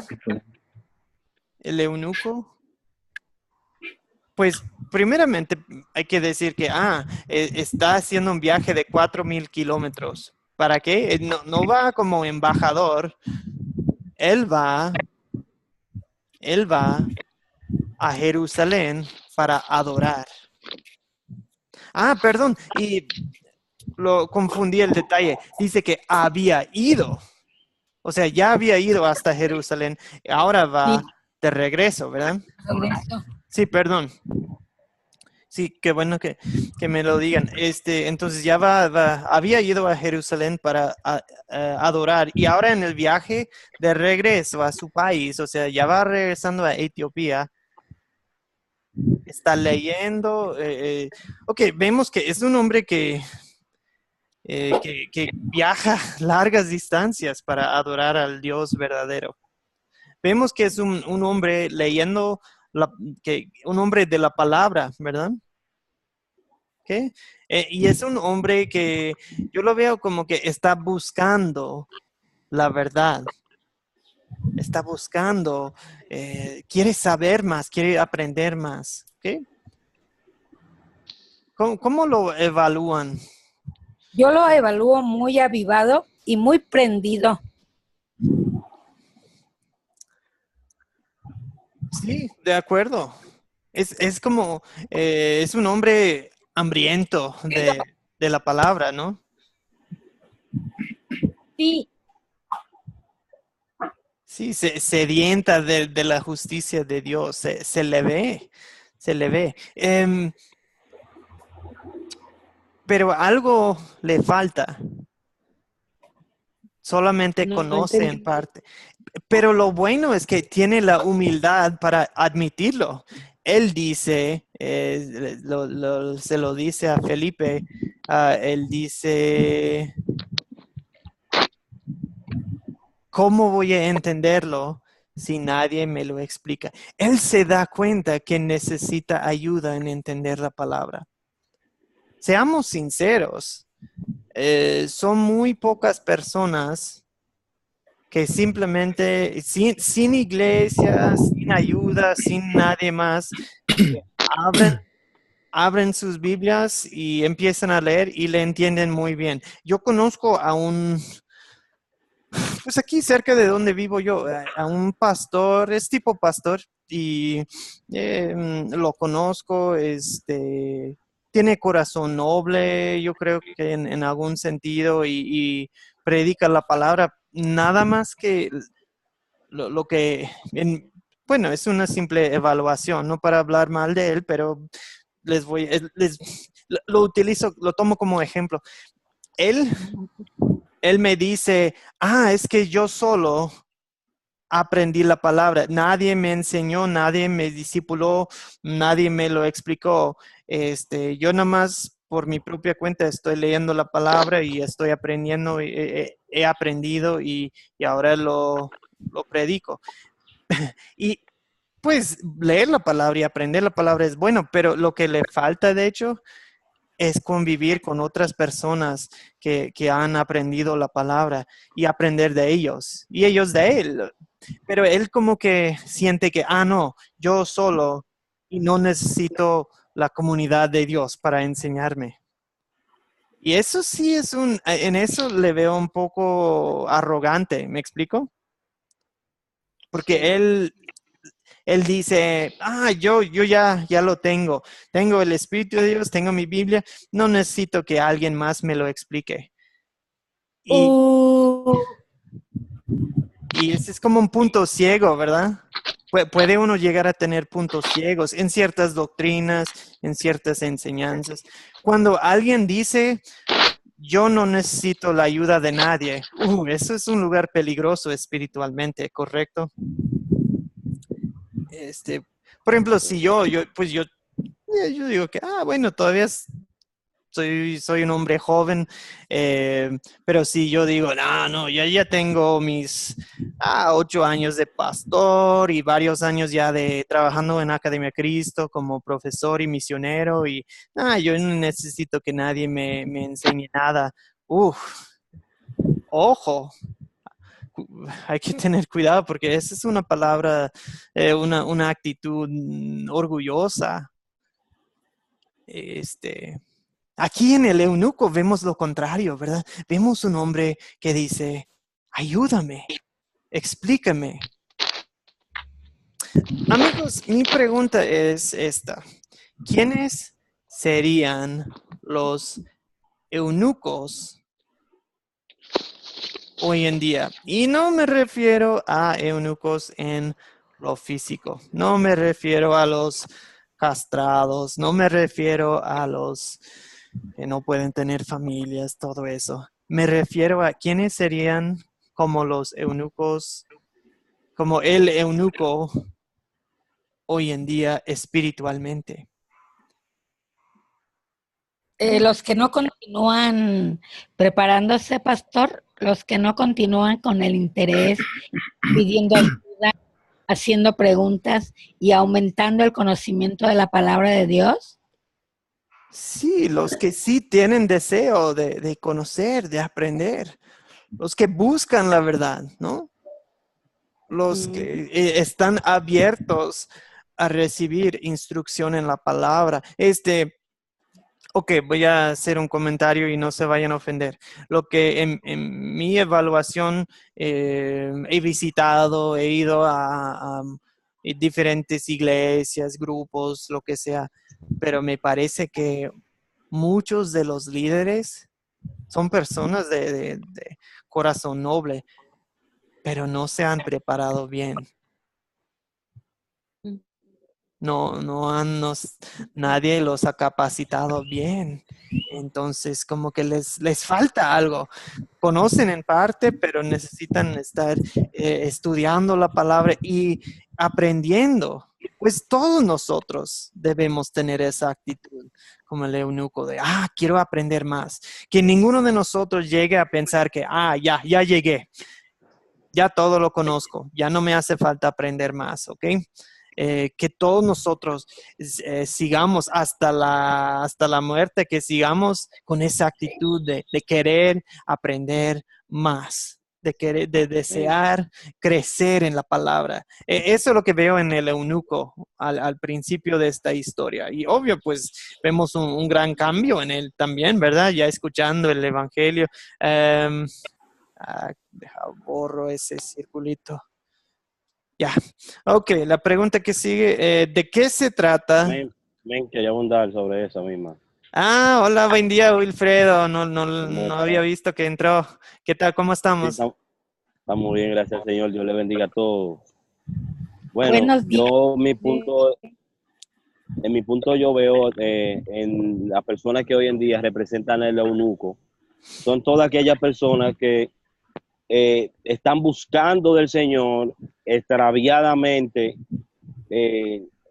pues primeramente hay que decir que está haciendo un viaje de 4,000 kilómetros. ¿Para qué? No va como embajador, él va a Jerusalén para adorar. Perdón, y lo confundí el detalle. Dice que había ido, o sea, ya había ido hasta Jerusalén, ahora va Sí, de regreso, ¿verdad? regreso. Sí, perdón. Sí, qué bueno que me lo digan. Entonces ya había ido a Jerusalén para adorar y ahora en el viaje de regreso a su país, o sea, ya va regresando a Etiopía, está leyendo. Ok, vemos que es un hombre que viaja largas distancias para adorar al Dios verdadero. Vemos que es un hombre leyendo, un hombre de la palabra, ¿verdad? ¿Okay? Y es un hombre que yo lo veo como que está buscando la verdad, está buscando, quiere saber más, quiere aprender más. ¿Okay? ¿Cómo lo evalúan? Yo lo evalúo muy avivado y muy prendido. Sí, de acuerdo. Es como, es un hombre hambriento de la palabra, ¿no? Sí, Sí, sedienta de la justicia de Dios, se le ve, se le ve. Pero algo le falta, solamente No conoce en entendí. parte. Pero lo bueno es que tiene la humildad para admitirlo. Él dice, se lo dice a Felipe, él dice, ¿cómo voy a entenderlo si nadie me lo explica? Él se da cuenta que necesita ayuda en entender la palabra. Seamos sinceros, son muy pocas personas que simplemente, sin iglesia, sin ayuda, sin nadie más, que abren sus Biblias y empiezan a leer y le entienden muy bien. Yo conozco pues aquí cerca de donde vivo yo, a un pastor, es tipo pastor, y lo conozco, tiene corazón noble, yo creo que en algún sentido, y predica la palabra, nada más que lo que, bueno, es una simple evaluación, no para hablar mal de él, pero lo utilizo, lo tomo como ejemplo. Él me dice, es que yo solo aprendí la palabra, nadie me enseñó, nadie me discipuló, nadie me lo explicó. Yo nada más por mi propia cuenta estoy leyendo la palabra y estoy aprendiendo, he aprendido y ahora lo predico. Y pues leer la palabra y aprender la palabra es bueno, pero lo que le falta, de hecho, es convivir con otras personas que han aprendido la palabra y aprender de ellos y ellos de él. Pero él como que siente que, no, yo solo y no necesito la comunidad de Dios para enseñarme. Y eso sí en eso le veo un poco arrogante, ¿me explico? Porque Sí. él dice, yo ya lo tengo. Tengo el Espíritu de Dios, tengo mi Biblia, no necesito que alguien más me lo explique. Y, uh, Y ese es como un punto ciego, ¿verdad? Puede uno llegar a tener puntos ciegos en ciertas doctrinas, en ciertas enseñanzas. Cuando alguien dice, yo no necesito la ayuda de nadie, eso es un lugar peligroso espiritualmente, ¿correcto? Por ejemplo, si yo digo que, bueno, todavía soy un hombre joven, pero si yo digo, no, ya tengo mis 8 años de pastor y varios años ya de trabajando en Academia Cristo como profesor y misionero y yo no necesito que nadie me enseñe nada. Ojo, hay que tener cuidado porque esa es una palabra, una actitud orgullosa. Aquí en el eunuco vemos lo contrario, ¿verdad? Vemos un hombre que dice, ayúdame, explícame. Amigos, mi pregunta es esta. ¿Quiénes serían los eunucos hoy en día? Y no me refiero a eunucos en lo físico. No me refiero a los castrados. No me refiero a los que no pueden tener familias, todo eso. Me refiero a quiénes serían como los eunucos, como el eunuco hoy en día espiritualmente. Los que no continúan preparándose, pastor, los que no continúan con el interés, pidiendo ayuda, haciendo preguntas y aumentando el conocimiento de la palabra de Dios. Sí, los que sí tienen deseo de conocer, de aprender, los que buscan la verdad, ¿no? Los que están abiertos a recibir instrucción en la palabra. Ok, voy a hacer un comentario y no se vayan a ofender. Lo que en mi evaluación he visitado, he ido a diferentes iglesias, grupos, lo que sea, pero me parece que muchos de los líderes son personas de corazón noble, pero no se han preparado bien. Nadie los ha capacitado bien. Entonces, como que les falta algo. Conocen en parte, pero necesitan estar estudiando la palabra y aprendiendo. Pues todos nosotros debemos tener esa actitud, como el eunuco de, quiero aprender más. Que ninguno de nosotros llegue a pensar que, ya llegué. Ya todo lo conozco. Ya no me hace falta aprender más, ¿ok? Que todos nosotros sigamos hasta la muerte, que sigamos con esa actitud de querer aprender más, de desear crecer en la palabra. Eso es lo que veo en el eunuco al principio de esta historia. Y obvio, pues vemos un gran cambio en él también, ¿verdad? Ya escuchando el evangelio. Borro ese circulito. Ya, ok, la pregunta que sigue, ¿de qué se trata? Quería abundar sobre esa misma. Hola, buen día, Wilfredo, no había visto que entró. ¿Qué tal, cómo estamos? Sí, estamos bien, gracias al Señor, Dios le bendiga a todos. Bueno, en mi punto yo veo en las personas que hoy en día representan el eunuco, son todas aquellas personas que están buscando del Señor extraviadamente,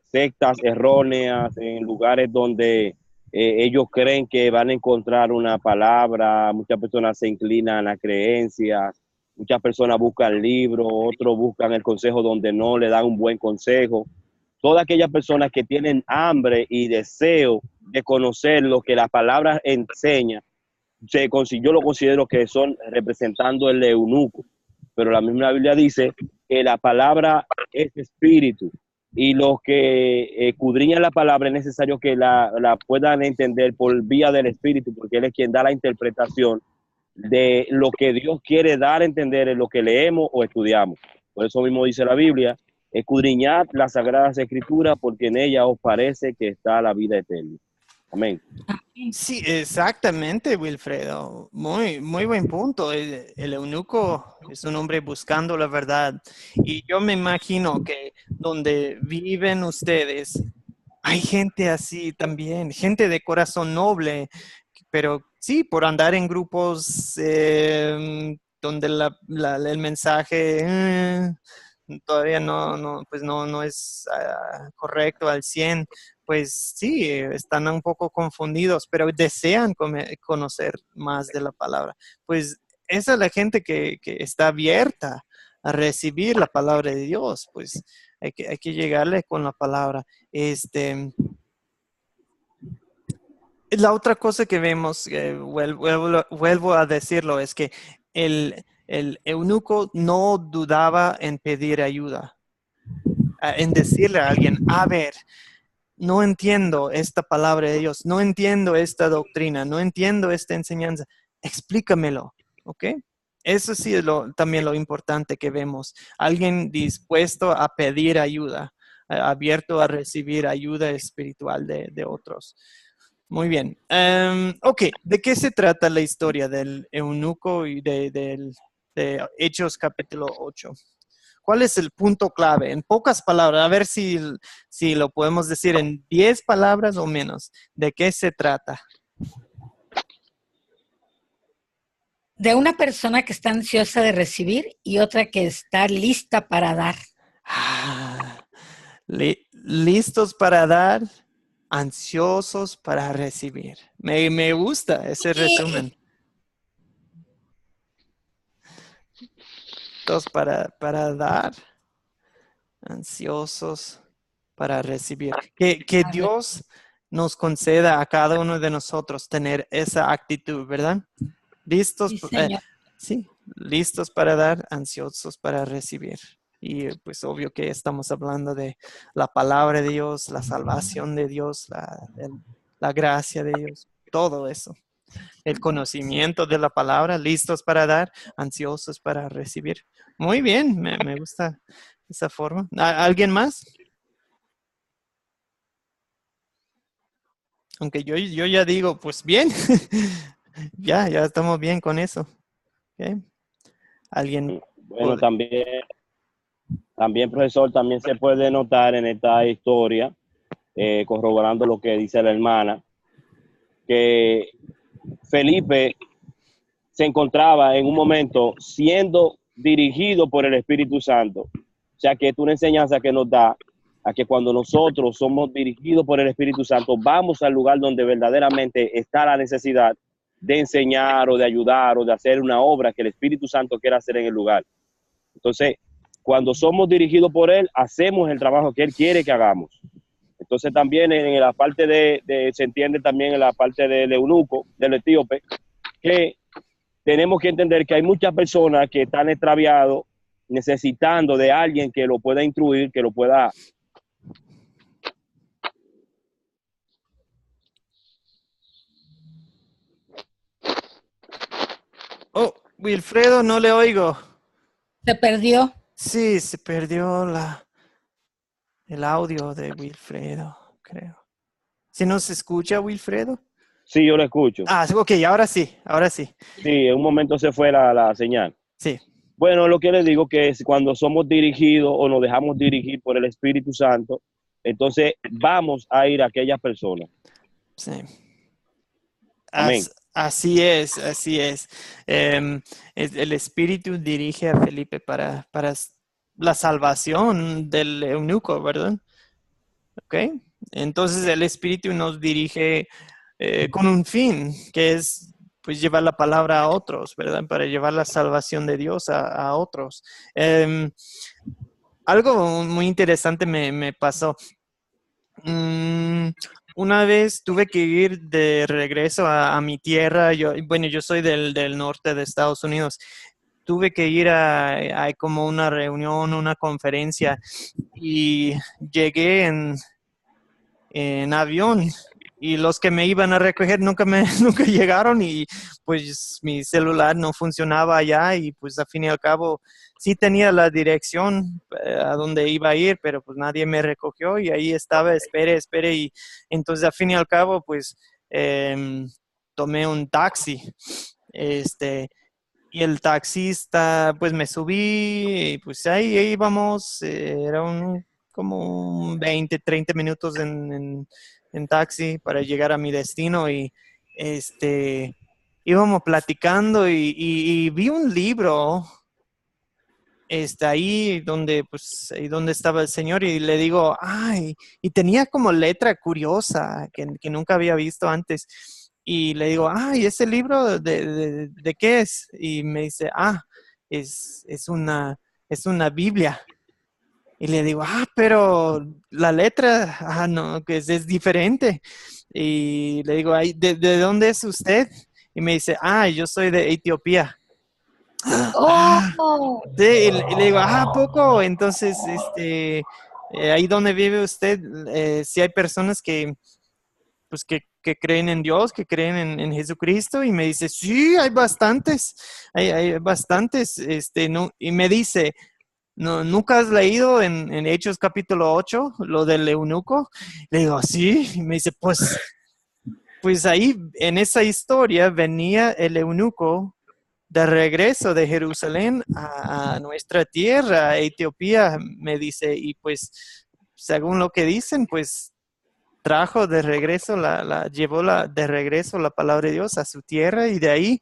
sectas erróneas en lugares donde ellos creen que van a encontrar una palabra. Muchas personas se inclinan a creencias, muchas personas buscan libros, otros buscan el consejo donde no le dan un buen consejo. Todas aquellas personas que tienen hambre y deseo de conocer lo que la palabra enseña, yo lo considero que son representando el eunuco, pero la misma Biblia dice que la palabra es espíritu y los que escudriñan la palabra es necesario que la puedan entender por vía del espíritu, porque él es quien da la interpretación de lo que Dios quiere dar a entender en lo que leemos o estudiamos. Por eso mismo dice la Biblia, escudriñad las sagradas escrituras porque en ellas os parece que está la vida eterna. Amén. Sí, exactamente, Wilfredo. Muy buen punto. El eunuco es un hombre buscando la verdad. Y yo me imagino que donde viven ustedes hay gente así también, gente de corazón noble, pero sí, por andar en grupos donde el mensaje todavía pues no es correcto al 100, pues sí, están un poco confundidos, pero desean conocer más de la palabra. Pues esa es la gente que está abierta a recibir la palabra de Dios, pues hay que llegarle con la palabra. La otra cosa que vemos, vuelvo a decirlo, es que el eunuco no dudaba en pedir ayuda, en decirle a alguien, a ver, no entiendo esta palabra de Dios, no entiendo esta doctrina, no entiendo esta enseñanza, explícamelo, ¿ok? Eso sí es también lo importante que vemos. Alguien dispuesto a pedir ayuda, abierto a recibir ayuda espiritual de otros. Muy bien. Ok, ¿de qué se trata la historia del eunuco y de Hechos capítulo 8? ¿Cuál es el punto clave? En pocas palabras, a ver si lo podemos decir en 10 palabras o menos. ¿De qué se trata? De una persona que está ansiosa de recibir y otra que está lista para dar. Listos para dar, ansiosos para recibir. Me gusta ese resumen. Listos para dar, ansiosos para recibir. Que Dios nos conceda a cada uno de nosotros tener esa actitud, ¿verdad? Listos, Sí, señor. sí, listos para dar, ansiosos para recibir. Y pues obvio que estamos hablando de la palabra de Dios, la salvación de Dios, la gracia de Dios, todo eso. El conocimiento de la palabra, listos para dar, ansiosos para recibir. Muy bien, me gusta esa forma. ¿Alguien más? Aunque yo ya digo, pues bien, ya estamos bien con eso. ¿Okay? ¿Alguien? Bueno, también, profesor, también se puede notar en esta historia, corroborando lo que dice la hermana, que Felipe se encontraba en un momento siendo dirigido por el Espíritu Santo. O sea que es una enseñanza que nos da a que cuando nosotros somos dirigidos por el Espíritu Santo, vamos al lugar donde verdaderamente está la necesidad de enseñar o de ayudar o de hacer una obra que el Espíritu Santo quiera hacer en el lugar. Entonces, cuando somos dirigidos por Él, hacemos el trabajo que Él quiere que hagamos. Entonces también en la parte se entiende también en la parte del eunuco, del etíope, que tenemos que entender que hay muchas personas que están extraviados, necesitando de alguien que lo pueda instruir, que lo pueda... Oh, Wilfredo, no le oigo. Se perdió. Sí, se perdió el audio de Wilfredo, creo. ¿Sí nos escucha, Wilfredo? Sí, yo lo escucho. Ah, ok, ahora sí, ahora sí. Sí, en un momento se fue la señal. Sí. Bueno, lo que les digo que es cuando somos dirigidos o nos dejamos dirigir por el Espíritu Santo, entonces vamos a ir a aquellas personas. Sí. Amén. Así es, así es. El Espíritu dirige a Felipe para la salvación del eunuco, ¿verdad? Ok. Entonces el Espíritu nos dirige con un fin, que es pues llevar la palabra a otros, ¿verdad? Para llevar la salvación de Dios a otros. Algo muy interesante me pasó. Una vez tuve que ir de regreso a mi tierra. Yo soy del norte de Estados Unidos. Tuve que ir a como una reunión, una conferencia y llegué en avión y los que me iban a recoger nunca llegaron y pues mi celular no funcionaba allá y pues a fin y al cabo sí tenía la dirección a donde iba a ir, pero pues nadie me recogió y ahí estaba, espere y entonces a fin y al cabo pues tomé un taxi. Y el taxista, pues me subí, y pues ahí íbamos, era como 20, 30 minutos en taxi para llegar a mi destino y íbamos platicando y vi un libro ahí donde, pues, ahí donde estaba el señor y le digo, ay, y tenía como letra curiosa que nunca había visto antes. Y le digo, ay, ¿ese libro de qué es? Y me dice, es una Biblia. Y le digo, pero la letra, no, que es diferente. Y le digo, ay, ¿de dónde es usted? Y me dice, yo soy de Etiopía. ¡Oh! Sí, y le digo, ¿a poco? Entonces, ahí donde vive usted, sí hay personas pues, que creen en Dios, que creen en Jesucristo, y me dice, sí, hay bastantes, hay bastantes, no, y me dice, no, ¿nunca has leído en Hechos capítulo 8 lo del eunuco? Le digo, sí, y me dice, pues ahí en esa historia venía el eunuco de regreso de Jerusalén a nuestra tierra, a Etiopía, me dice, y pues según lo que dicen, pues trajo de regreso, llevó de regreso la palabra de Dios a su tierra y de ahí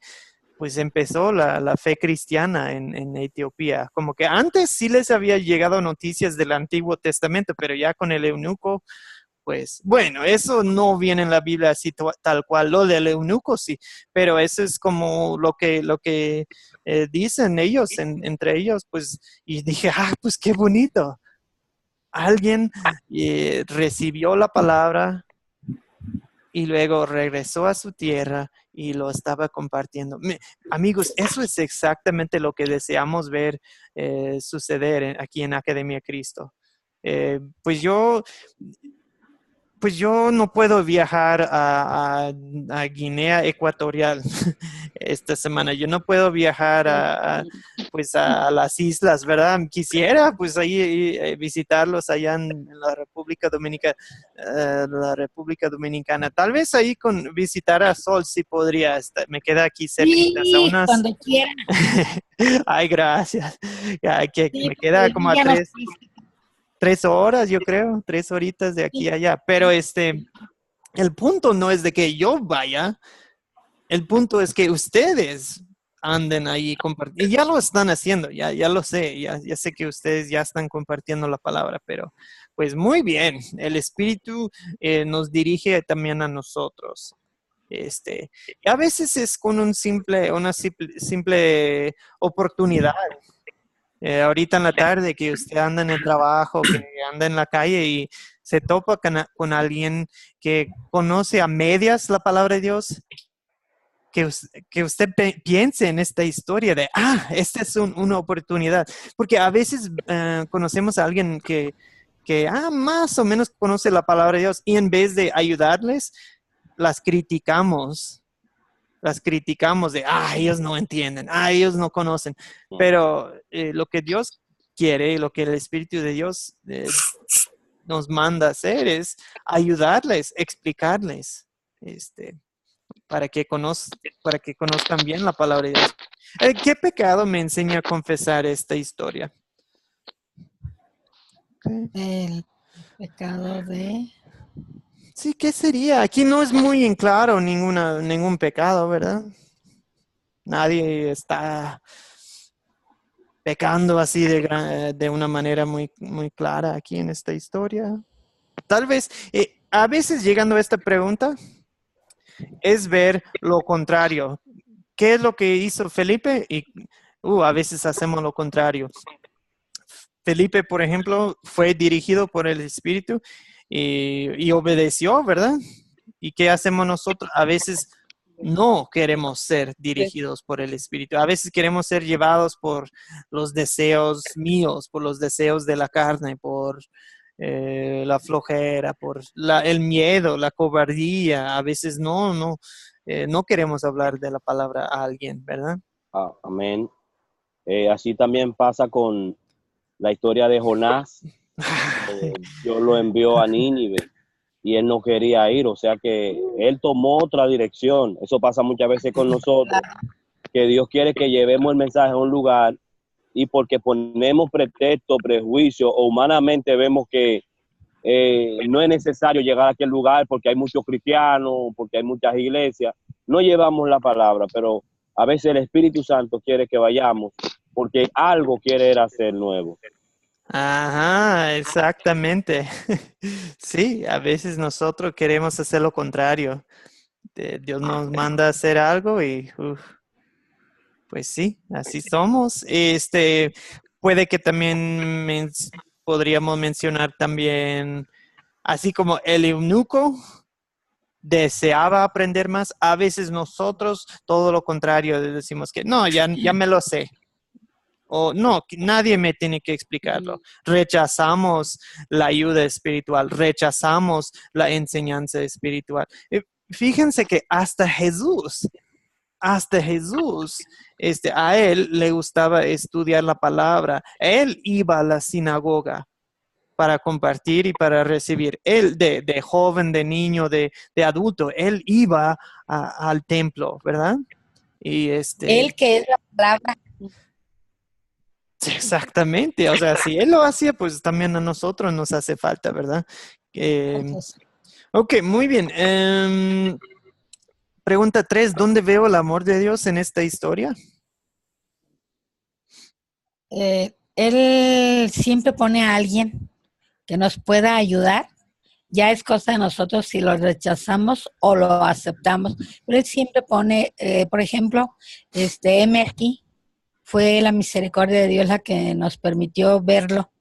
pues empezó la fe cristiana en Etiopía. Como que antes sí les había llegado noticias del Antiguo Testamento, pero ya con el eunuco pues bueno, eso no viene en la Biblia así tal cual, lo del eunuco sí, pero eso es como lo que dicen ellos, entre ellos, pues, y dije, pues qué bonito. Alguien recibió la palabra y luego regresó a su tierra y lo estaba compartiendo. Amigos, eso es exactamente lo que deseamos ver suceder aquí en Academia Cristo. Pues yo no puedo viajar a Guinea Ecuatorial esta semana. Yo no puedo viajar pues a las islas, ¿verdad? Quisiera pues ahí visitarlos allá en la República Dominicana, Tal vez ahí con visitar a Sol sí podría estar. Me queda aquí cerquita, a Sí, unas. cuando quiera. Ay, gracias. Ya, que Sí, me porque queda yo como a ya no 3 horas, yo creo, 3 horitas de aquí a allá. Pero el punto no es de que yo vaya, el punto es que ustedes anden ahí compartiendo. Y ya lo están haciendo, ya lo sé, ya sé que ustedes ya están compartiendo la palabra, pero pues muy bien, el Espíritu nos dirige también a nosotros. Y a veces es con una simple oportunidad. Ahorita en la tarde que usted anda en el trabajo, que anda en la calle y se topa con alguien que conoce a medias la palabra de Dios, que usted piense en esta historia de, esta es una oportunidad. Porque a veces conocemos a alguien que más o menos conoce la palabra de Dios y en vez de ayudarles, las criticamos. Las criticamos de, ellos no entienden, ellos no conocen. Pero lo que Dios quiere, lo que el Espíritu de Dios nos manda hacer es ayudarles, explicarles, para que conozcan bien la palabra de Dios. ¿Qué pecado me enseña a confesar esta historia? Okay. El pecado de... Sí, ¿qué sería? Aquí no es muy en claro ningún pecado, ¿verdad? Nadie está pecando así de una manera muy, muy clara aquí en esta historia. Tal vez, a veces llegando a esta pregunta, es ver lo contrario. ¿Qué es lo que hizo Felipe? Y a veces hacemos lo contrario. Felipe, por ejemplo, fue dirigido por el Espíritu y obedeció, ¿verdad? ¿Y qué hacemos nosotros? A veces no queremos ser dirigidos por el Espíritu. A veces queremos ser llevados por los deseos míos, por los deseos de la carne, por la flojera, por el miedo, la cobardía. A veces no queremos hablar de la palabra a alguien, ¿verdad? Amén. Así también pasa con la historia de Jonás. Dios lo envió a Nínive y él no quería ir, o sea que él tomó otra dirección. Eso pasa muchas veces con nosotros, que Dios quiere que llevemos el mensaje a un lugar y porque ponemos pretexto, prejuicio o humanamente vemos que no es necesario llegar a aquel lugar porque hay muchos cristianos, porque hay muchas iglesias, no llevamos la palabra, pero a veces el Espíritu Santo quiere que vayamos porque algo quiere hacer nuevo. Ajá, exactamente. Sí, a veces nosotros queremos hacer lo contrario. Dios nos manda a hacer algo y pues sí, así somos. Puede que también podríamos mencionar también, así como el eunuco deseaba aprender más, a veces nosotros todo lo contrario, decimos que no, ya me lo sé. O no, que nadie me tiene que explicarlo. Rechazamos la ayuda espiritual, rechazamos la enseñanza espiritual. Fíjense que hasta Jesús, a él le gustaba estudiar la palabra. Él iba a la sinagoga para compartir y para recibir. Él, de joven, de niño, de adulto, él iba al templo, ¿verdad? Y Él que es la palabra. exactamente, o sea, si él lo hacía, pues también a nosotros nos hace falta, ¿verdad? Ok, muy bien. Pregunta 3, ¿dónde veo el amor de Dios en esta historia? Él siempre pone a alguien que nos pueda ayudar. Ya es cosa de nosotros si lo rechazamos o lo aceptamos. Pero él siempre pone, por ejemplo, Emergy, fue la misericordia de Dios la que nos permitió verlo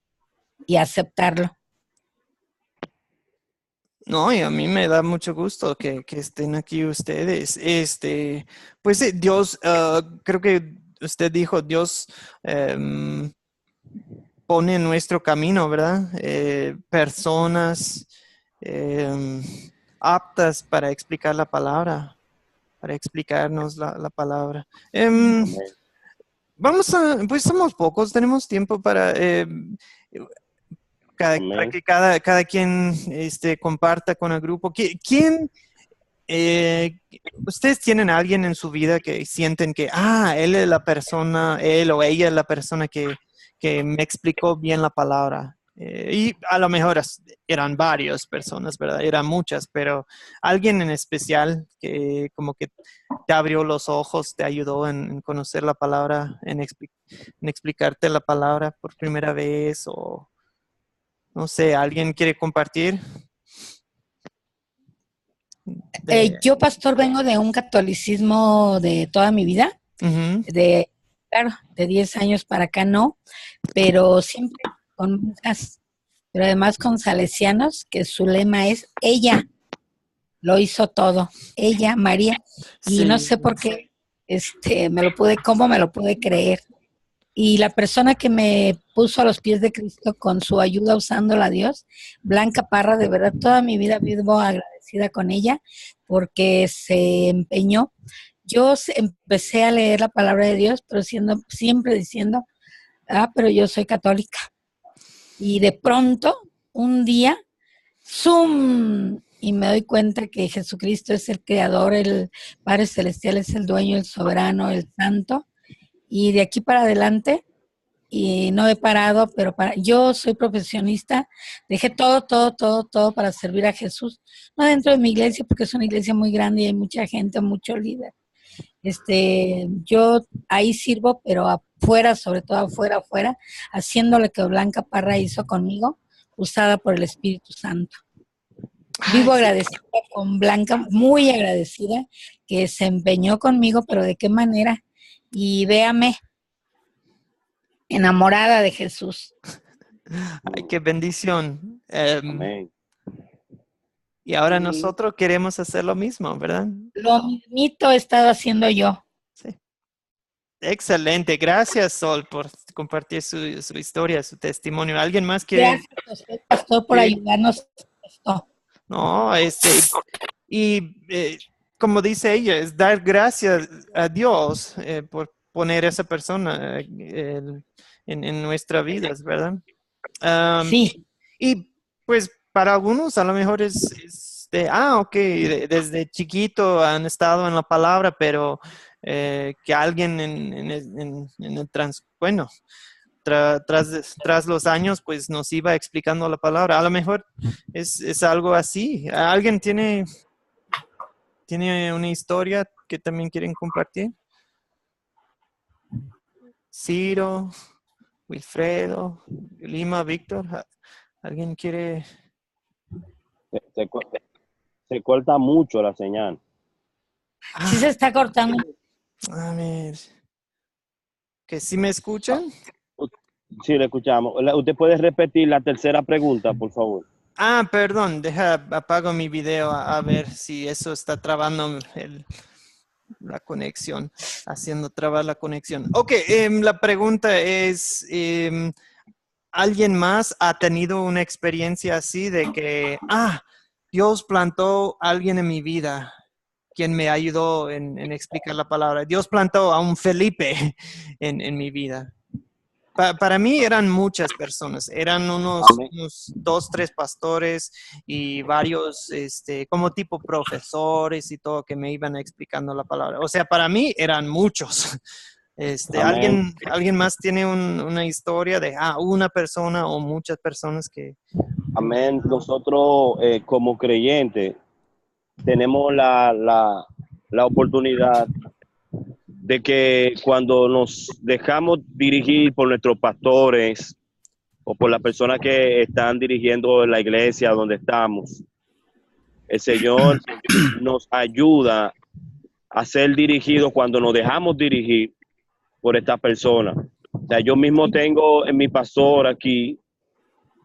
y aceptarlo. No, y a mí me da mucho gusto que estén aquí ustedes. Pues Dios, creo que usted dijo, Dios pone en nuestro camino, ¿verdad? Personas aptas para explicar la palabra, para explicarnos la palabra. Pues somos pocos, tenemos tiempo para que cada quien comparta con el grupo. ¿Quién, ustedes tienen a alguien en su vida que sienten que, él es la persona, él o ella es la persona que me explicó bien la palabra? Y a lo mejor eran varias personas, ¿verdad? Eran muchas, pero alguien en especial que como que te abrió los ojos, te ayudó en conocer la palabra, en explicarte la palabra por primera vez o no sé, ¿alguien quiere compartir? Yo, pastor, vengo de un catolicismo de toda mi vida, claro, de 10 años para acá no, pero siempre con monjas, pero además con salesianos, que su lema es ella lo hizo todo, ella, María, y Sí. no sé por qué, cómo me lo pude creer. Y la persona que me puso a los pies de Cristo con su ayuda usándola a Dios, Blanca Parra, de verdad toda mi vida vivo agradecida con ella porque se empeñó. Yo empecé a leer la palabra de Dios, pero siempre diciendo, pero yo soy católica. Y de pronto, un día, ¡zoom! Y me doy cuenta que Jesucristo es el creador, el Padre Celestial es el dueño, el soberano, el santo. Y de aquí para adelante, y no he parado, pero yo soy profesionista, dejé todo para servir a Jesús, no dentro de mi iglesia, porque es una iglesia muy grande y hay mucha gente, mucho líder. Yo ahí sirvo, pero afuera, sobre todo afuera, haciendo lo que Blanca Parra hizo conmigo, usada por el Espíritu Santo. Vivo agradecida con Blanca, muy agradecida, que se empeñó conmigo, pero ¿de qué manera? Y véame, enamorada de Jesús. Ay, qué bendición. Amén. Y ahora nosotros queremos hacer lo mismo, ¿verdad? Lo mismito he estado haciendo yo. Sí. Excelente. Gracias, Sol, por compartir su historia, su testimonio. ¿Alguien más quiere? Gracias a usted, pastor, por ayudarnos. No, como dice ella, es dar gracias a Dios por poner a esa persona en nuestras vidas, ¿verdad? Sí. Y pues para algunos a lo mejor ok, desde chiquito han estado en la palabra, pero que alguien en el bueno, tras los años, pues nos iba explicando la palabra. A lo mejor es algo así. ¿Alguien tiene una historia que también quieren compartir? Ciro, Wilfredo, Lima, Víctor, ¿alguien quiere? Se corta mucho la señal. Sí se está cortando. A ver. ¿Que sí me escuchan? Sí, le escuchamos. ¿Usted puede repetir la tercera pregunta, por favor? Perdón, apago mi video a ver si eso está trabando la conexión, haciendo trabar la conexión. Ok, la pregunta es, ¿alguien más ha tenido una experiencia así de que, Dios plantó a alguien en mi vida, quien me ayudó en explicar la palabra? Dios plantó a un Felipe en mi vida. Para mí eran muchas personas, eran unos 2, 3 pastores y varios, como tipo profesores y todo que me iban explicando la palabra. O sea, para mí eran muchos. ¿Alguien más tiene una historia de una persona o muchas personas que... Amén. Nosotros como creyentes tenemos la oportunidad de que cuando nos dejamos dirigir por nuestros pastores o por las personas que están dirigiendo la iglesia donde estamos, el Señor nos ayuda a ser dirigidos cuando nos dejamos dirigir por estas personas. O sea, yo mismo tengo en mi pastor aquí,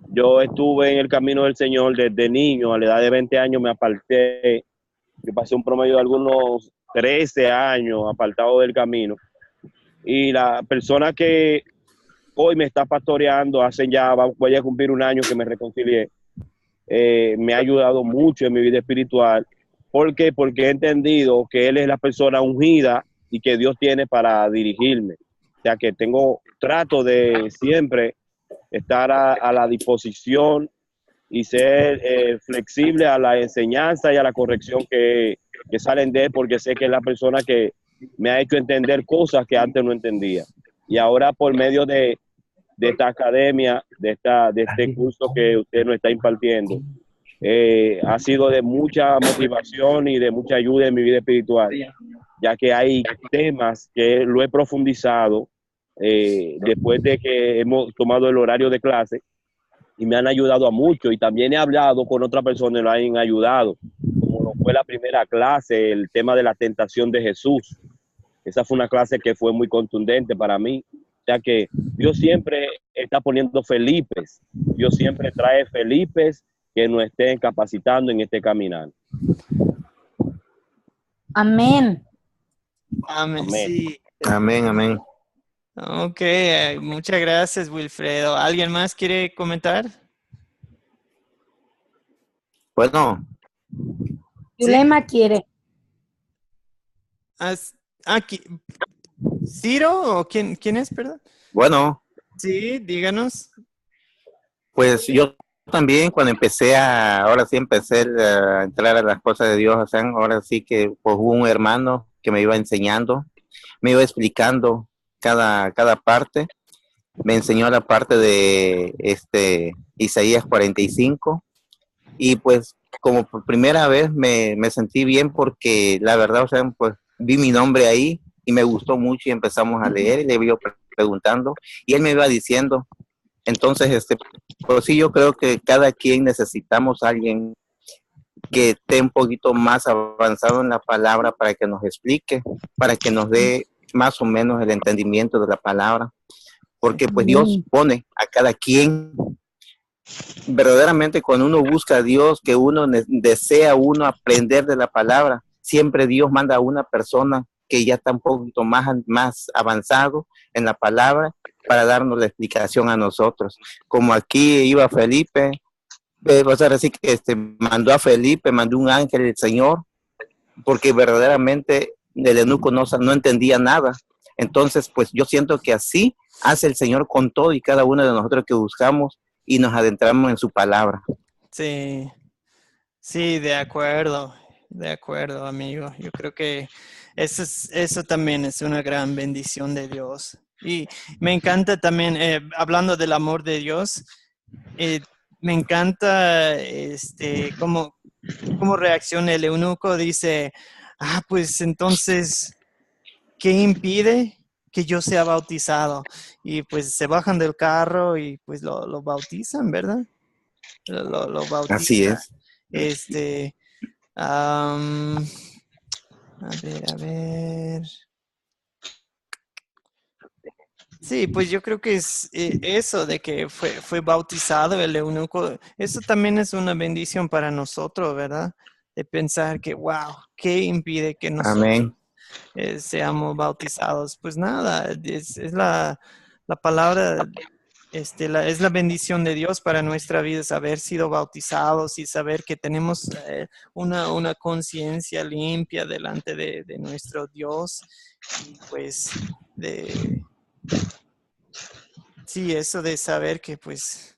yo estuve en el camino del Señor desde niño, a la edad de 20 años me aparté, yo pasé un promedio de algunos 13 años apartado del camino. Y la persona que hoy me está pastoreando, voy a cumplir un año que me reconcilié, me ha ayudado mucho en mi vida espiritual. ¿Por qué? Porque he entendido que Él es la persona ungida y que Dios tiene para dirigirme. O sea que trato de siempre estar a la disposición y ser flexible a la enseñanza y a la corrección que salen de Él, porque sé que es la persona que me ha hecho entender cosas que antes no entendía. Y ahora por medio de esta academia, de este curso que usted nos está impartiendo, ha sido de mucha motivación y de mucha ayuda en mi vida espiritual, ya que hay temas que lo he profundizado después de que hemos tomado el horario de clase y me han ayudado a mucho, y también he hablado con otras personas que lo han ayudado, como lo fue la primera clase, el tema de la tentación de Jesús. Esa fue una clase que fue muy contundente para mí. O sea que Dios siempre está poniendo Felipes. Dios siempre trae Felipes que nos estén capacitando en este caminar. Amén. Amén. Amén. Sí. Amén, amén. Ok, muchas gracias, Wilfredo. ¿Alguien más quiere comentar? Bueno, Zulema quiere. Aquí. ¿Ciro o quién es, perdón? bueno, Sí, díganos. pues yo también cuando empecé a entrar a las cosas de Dios, o sea, ahora sí que pues, hubo un hermano que me iba enseñando, me iba explicando cada parte, me enseñó la parte de Isaías 45 y pues como por primera vez me sentí bien porque la verdad, o sea, pues vi mi nombre ahí y me gustó mucho y empezamos a leer y le iba preguntando y él me iba diciendo. Entonces, pues sí, yo creo que cada quien necesitamos a alguien que esté un poquito más avanzado en la palabra para que nos explique, para que nos dé más o menos el entendimiento de la palabra, porque pues Dios pone a cada quien. Verdaderamente cuando uno busca a Dios, que uno desea aprender de la palabra, siempre Dios manda a una persona que ya está un poquito más avanzado en la palabra para darnos la explicación a nosotros. Como aquí iba Felipe, pues ahora sí que mandó a Felipe, mandó un ángel del Señor, porque verdaderamente el eunuco no entendía nada. Entonces, pues yo siento que así hace el Señor con todo y cada uno de nosotros que buscamos y nos adentramos en su palabra. Sí, sí, de acuerdo, amigo. Yo creo que eso también es una gran bendición de Dios. Y me encanta también, hablando del amor de Dios, eh, me encanta cómo reacciona el eunuco. Dice, pues entonces, ¿qué impide que yo sea bautizado? Y pues se bajan del carro y pues lo bautizan, ¿verdad? Lo Así bautizan. es. Este, am, a ver. Sí, pues yo creo que es eso de que fue bautizado el eunuco. Eso también es una bendición para nosotros, ¿verdad? De pensar que, wow, ¿qué impide que nosotros Amén. seamos bautizados? Pues nada, es la palabra, es la bendición de Dios para nuestra vida, es haber sido bautizados y saber que tenemos una conciencia limpia delante de nuestro Dios y pues sí, eso de saber que pues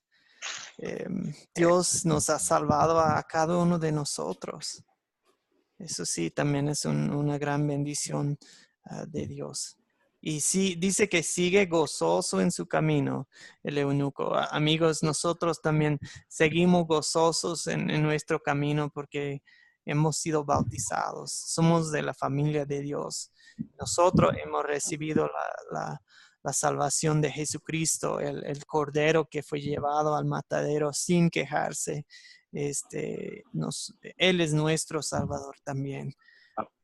Dios nos ha salvado a cada uno de nosotros. Eso sí, también es una gran bendición de Dios. Y sí, dice que sigue gozoso en su camino, el eunuco. Amigos, nosotros también seguimos gozosos en nuestro camino porque hemos sido bautizados. Somos de la familia de Dios. Nosotros hemos recibido la salvación de Jesucristo, el Cordero que fue llevado al matadero sin quejarse. Él es nuestro Salvador también.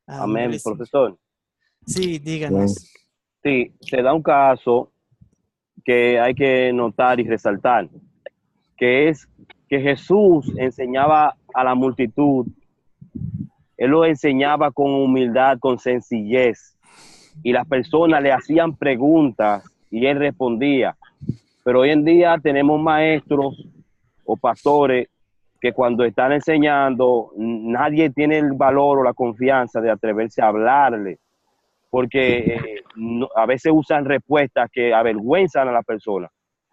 Amén, profesor. Sí, díganos. Sí, se da un caso que hay que notar y resaltar, que es que Jesús enseñaba a la multitud, él lo enseñaba con humildad, con sencillez, y las personas le hacían preguntas y él respondía. Pero hoy en día tenemos maestros o pastores que cuando están enseñando, nadie tiene el valor o la confianza de atreverse a hablarle, porque a veces usan respuestas que avergüenzan a la persona.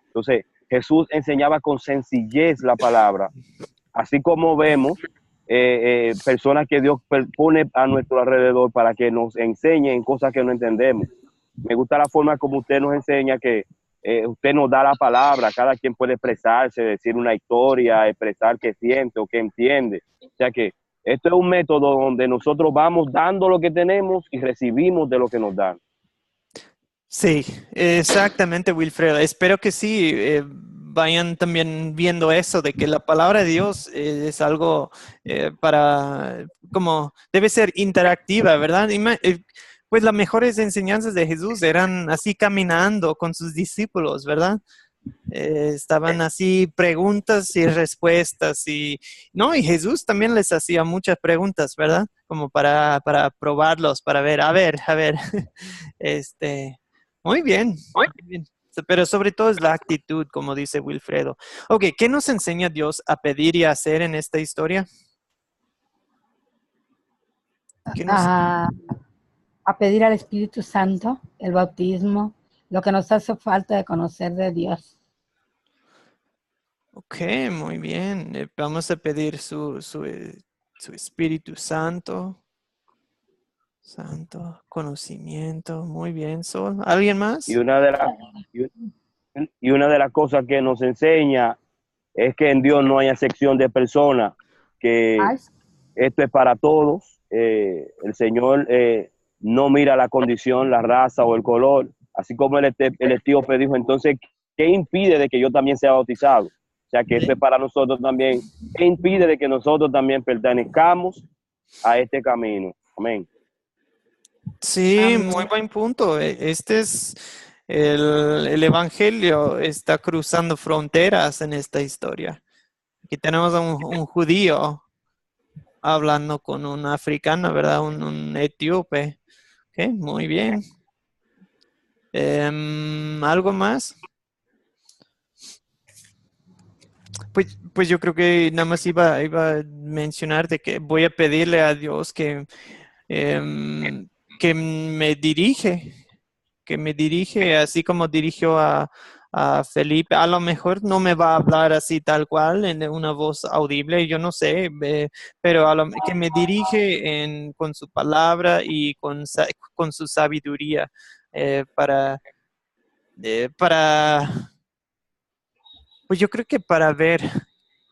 Entonces, Jesús enseñaba con sencillez la palabra, así como vemos personas que Dios pone a nuestro alrededor para que nos enseñen cosas que no entendemos. Me gusta la forma como usted nos enseña que usted nos da la palabra, cada quien puede expresarse, decir una historia, expresar qué siente o qué entiende. O sea que esto es un método donde nosotros vamos dando lo que tenemos y recibimos de lo que nos dan. Sí, exactamente, Wilfredo. Espero que sí vayan también viendo eso, de que la palabra de Dios es algo como debe ser interactiva, ¿verdad? Pues las mejores enseñanzas de Jesús eran así caminando con sus discípulos, ¿verdad? Estaban así preguntas y respuestas no, y Jesús también les hacía muchas preguntas, ¿verdad? Como para probarlos, para ver, a ver, muy bien, muy bien. Pero sobre todo es la actitud, como dice Wilfredo. Ok, ¿qué nos enseña Dios a pedir y a hacer en esta historia? A pedir al Espíritu Santo, el bautismo, lo que nos hace falta de conocer de Dios. Ok, muy bien. Vamos a pedir su Espíritu Santo. Santo, conocimiento. Muy bien, Sol. ¿Alguien más? Y una de las cosas que nos enseña es que en Dios no hay acepción de personas, que esto es para todos. El Señor no mira la condición, la raza o el color, así como el etíope dijo, entonces, ¿qué impide de que yo también sea bautizado? O sea, que esto es para nosotros también. ¿Qué impide de que nosotros también pertenezcamos a este camino? Amén. Sí, muy buen punto. Este es el Evangelio, está cruzando fronteras en esta historia. Aquí tenemos a un judío hablando con un africano, ¿verdad? Un etíope. Ok, muy bien. ¿Algo más? Pues yo creo que nada más iba a mencionar de que voy a pedirle a Dios que me dirige así como dirigió a a Felipe. A lo mejor no me va a hablar así tal cual, en una voz audible, yo no sé, pero que me dirige con su palabra y con su sabiduría para, pues yo creo que para ver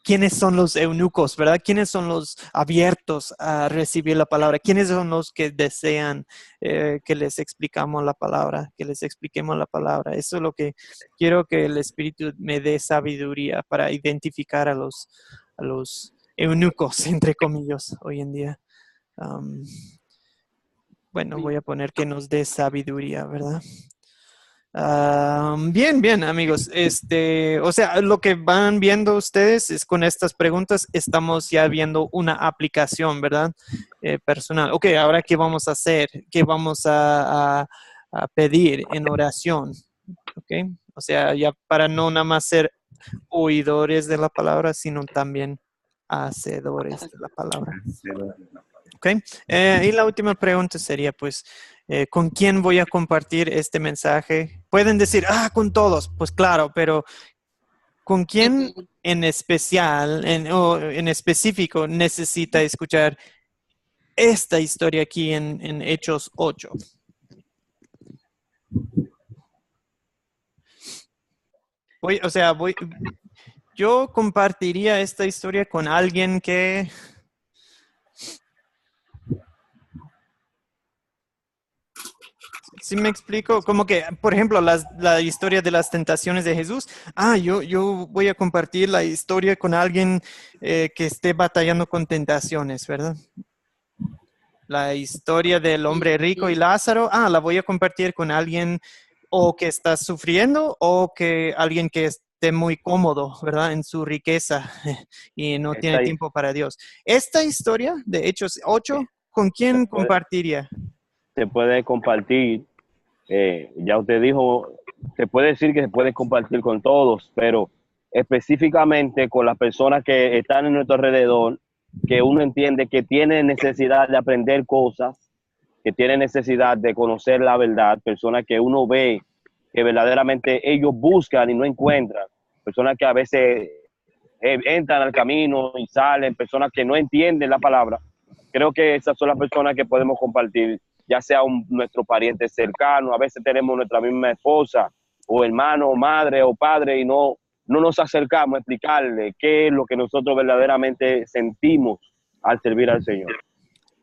quiénes son los eunucos, ¿verdad? ¿Quiénes son los abiertos a recibir la palabra? ¿Quiénes son los que desean que les explicamos la palabra, que les expliquemos la palabra? Eso es lo que quiero, que el Espíritu me dé sabiduría para identificar a los eunucos, entre comillas, hoy en día. Bueno, voy a poner que nos dé sabiduría, ¿verdad? Bien, amigos. O sea, lo que van viendo ustedes es con estas preguntas, estamos ya viendo una aplicación, ¿verdad? Personal. Ok, ahora, ¿qué vamos a hacer? ¿Qué vamos a pedir en oración? Ok, o sea, ya para no nada más ser oidores de la palabra, sino también hacedores de la palabra. Ok, y la última pregunta sería, pues, ¿con quién voy a compartir este mensaje? Pueden decir, con todos, pues claro, pero ¿con quién en especial, o en específico, necesita escuchar esta historia aquí en Hechos 8? Yo compartiría esta historia con alguien que... ¿Sí me explico? Como que, por ejemplo, la historia de las tentaciones de Jesús. Yo voy a compartir la historia con alguien que esté batallando con tentaciones, ¿verdad? La historia del hombre rico y Lázaro, la voy a compartir con alguien o que está sufriendo o que alguien que esté muy cómodo, ¿verdad? En su riqueza y no tiene tiempo para Dios. Esta historia de Hechos 8, ¿con quién compartiría? Se puede compartir, ya usted dijo, se puede decir que se puede compartir con todos, pero específicamente con las personas que están en nuestro alrededor, que uno entiende que tiene necesidad de aprender cosas, que tiene necesidad de conocer la verdad, personas que uno ve que verdaderamente ellos buscan y no encuentran, personas que a veces entran al camino y salen, personas que no entienden la palabra. Creo que esas son las personas que podemos compartir, ya sea nuestro pariente cercano, a veces tenemos nuestra misma esposa o hermano, o madre o padre y no nos acercamos a explicarle qué es lo que nosotros verdaderamente sentimos al servir al Señor.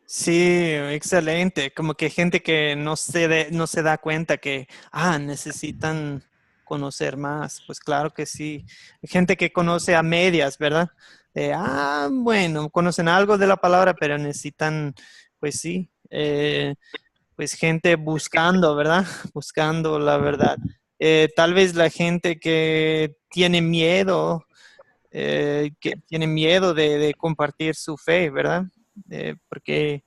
Sí, excelente. Como que gente que no se da cuenta que, necesitan conocer más. Pues claro que sí. Gente que conoce a medias, ¿verdad? Bueno, conocen algo de la palabra, pero necesitan, pues sí, pues gente buscando, ¿verdad? Buscando la verdad. Tal vez la gente que tiene miedo de compartir su fe, ¿verdad? Porque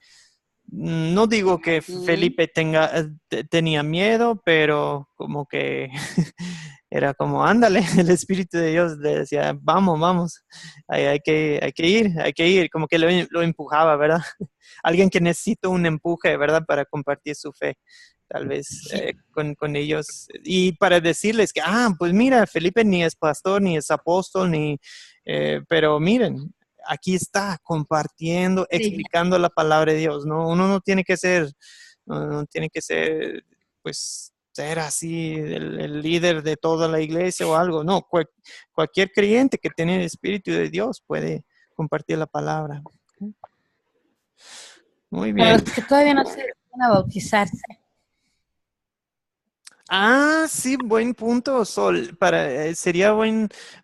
no digo que Felipe tenía miedo, pero como que era como, ándale, el Espíritu de Dios le decía, vamos, hay que ir, como que lo empujaba, ¿verdad? Alguien que necesita un empuje, ¿verdad? Para compartir su fe, tal vez con ellos. Y para decirles que, pues mira, Felipe ni es pastor, ni es apóstol, pero miren, aquí está compartiendo, explicando la palabra de Dios, ¿no? Uno no tiene que ser, pues, ser así el líder de toda la iglesia o algo. No, cualquier creyente que tiene el Espíritu de Dios puede compartir la palabra. Muy bien. Para los que todavía no se van a bautizarse. Sí, buen punto, Sol. Sería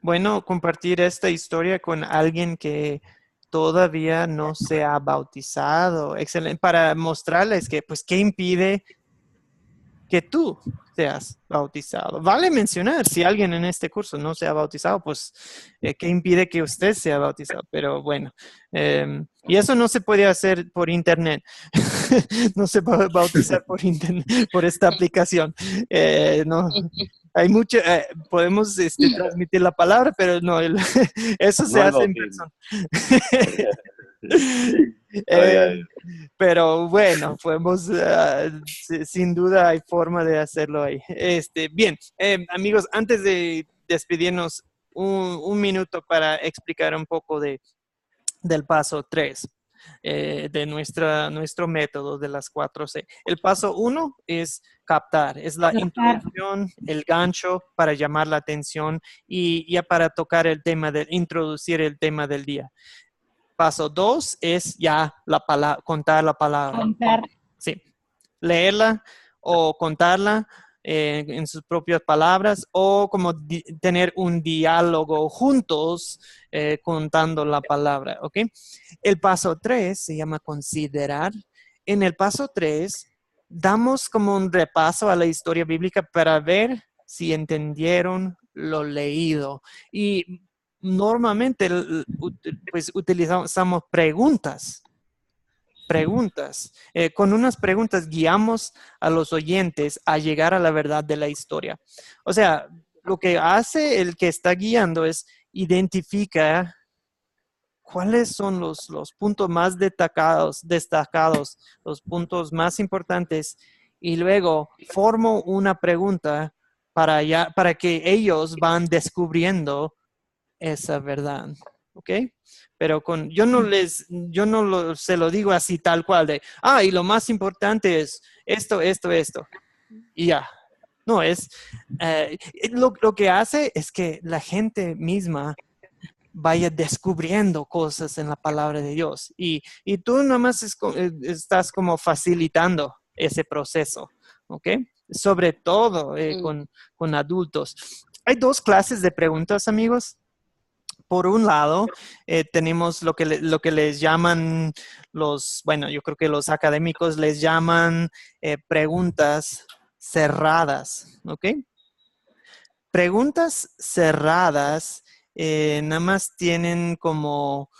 bueno compartir esta historia con alguien que todavía no se ha bautizado. Excelente, para mostrarles que, pues, ¿qué impide que tú seas bautizado? Vale mencionar, si alguien en este curso no se ha bautizado, pues, ¿qué impide que usted sea bautizado? Pero bueno, y eso no se puede hacer por internet. No se puede bautizar por internet, por esta aplicación. No. Hay mucho, podemos transmitir la palabra, pero no, eso se hace en persona. Eh, pero bueno, podemos, sin duda hay forma de hacerlo ahí. Bien, amigos, antes de despedirnos, un minuto para explicar un poco del paso 3 de nuestro método de las 4C. El paso 1 es captar, es la introducción, el gancho para llamar la atención y ya para tocar introducir el tema del día. Paso 2 es ya contar la palabra. Contar. Sí, leerla o contarla en sus propias palabras o como tener un diálogo juntos contando la palabra, ¿ok? El paso 3 se llama considerar. En el paso 3 damos como un repaso a la historia bíblica para ver si entendieron lo leído. Y normalmente pues utilizamos preguntas. Con unas preguntas guiamos a los oyentes a llegar a la verdad de la historia. O sea, lo que hace el que está guiando es identificar cuáles son los puntos más destacados, los puntos más importantes, y luego formo una pregunta para que ellos van descubriendo esa verdad, ¿ok? Pero yo no se lo digo así tal cual de, y lo más importante es esto, y ya. No, lo que hace es que la gente misma vaya descubriendo cosas en la palabra de Dios. Y tú nomás estás como facilitando ese proceso, ¿ok? Sobre todo con adultos. Hay dos clases de preguntas, amigos. Por un lado, tenemos lo que les llaman yo creo que los académicos les llaman preguntas cerradas, ¿ok? Preguntas cerradas nada más tienen como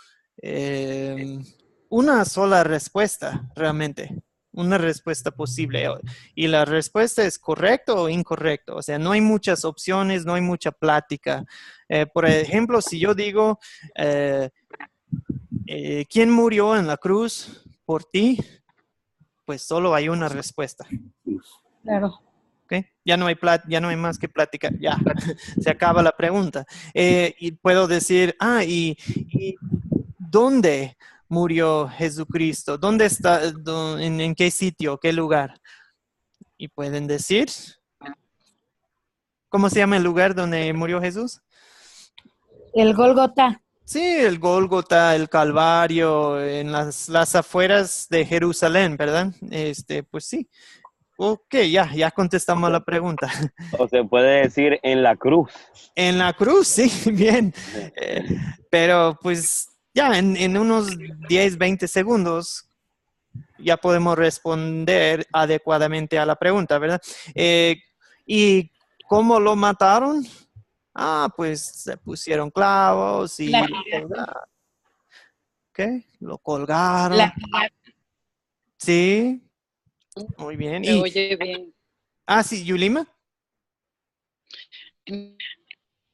una sola respuesta, realmente, una respuesta posible. Y la respuesta es correcto o incorrecto. O sea, no hay muchas opciones, no hay mucha plática. Por ejemplo, si yo digo, ¿quién murió en la cruz por ti? Pues solo hay una respuesta. Claro. ¿Okay? Ya no hay más que platicar, ya, se acaba la pregunta. Y puedo decir, ¿y dónde murió Jesucristo? ¿Dónde está? ¿En qué sitio? ¿Qué lugar? Y pueden decir, ¿cómo se llama el lugar donde murió Jesús? El Gólgota. Sí, el Gólgota, el Calvario, en las afueras de Jerusalén, ¿verdad? Pues sí. Ok, ya contestamos la pregunta. O se puede decir en la cruz. En la cruz, sí, bien. Pero pues ya en unos 10, 20 segundos ya podemos responder adecuadamente a la pregunta, ¿verdad? ¿Y cómo lo mataron? Pues se pusieron clavos y lo colgaron. Sí, muy bien. Se oye bien. Sí, Yulima.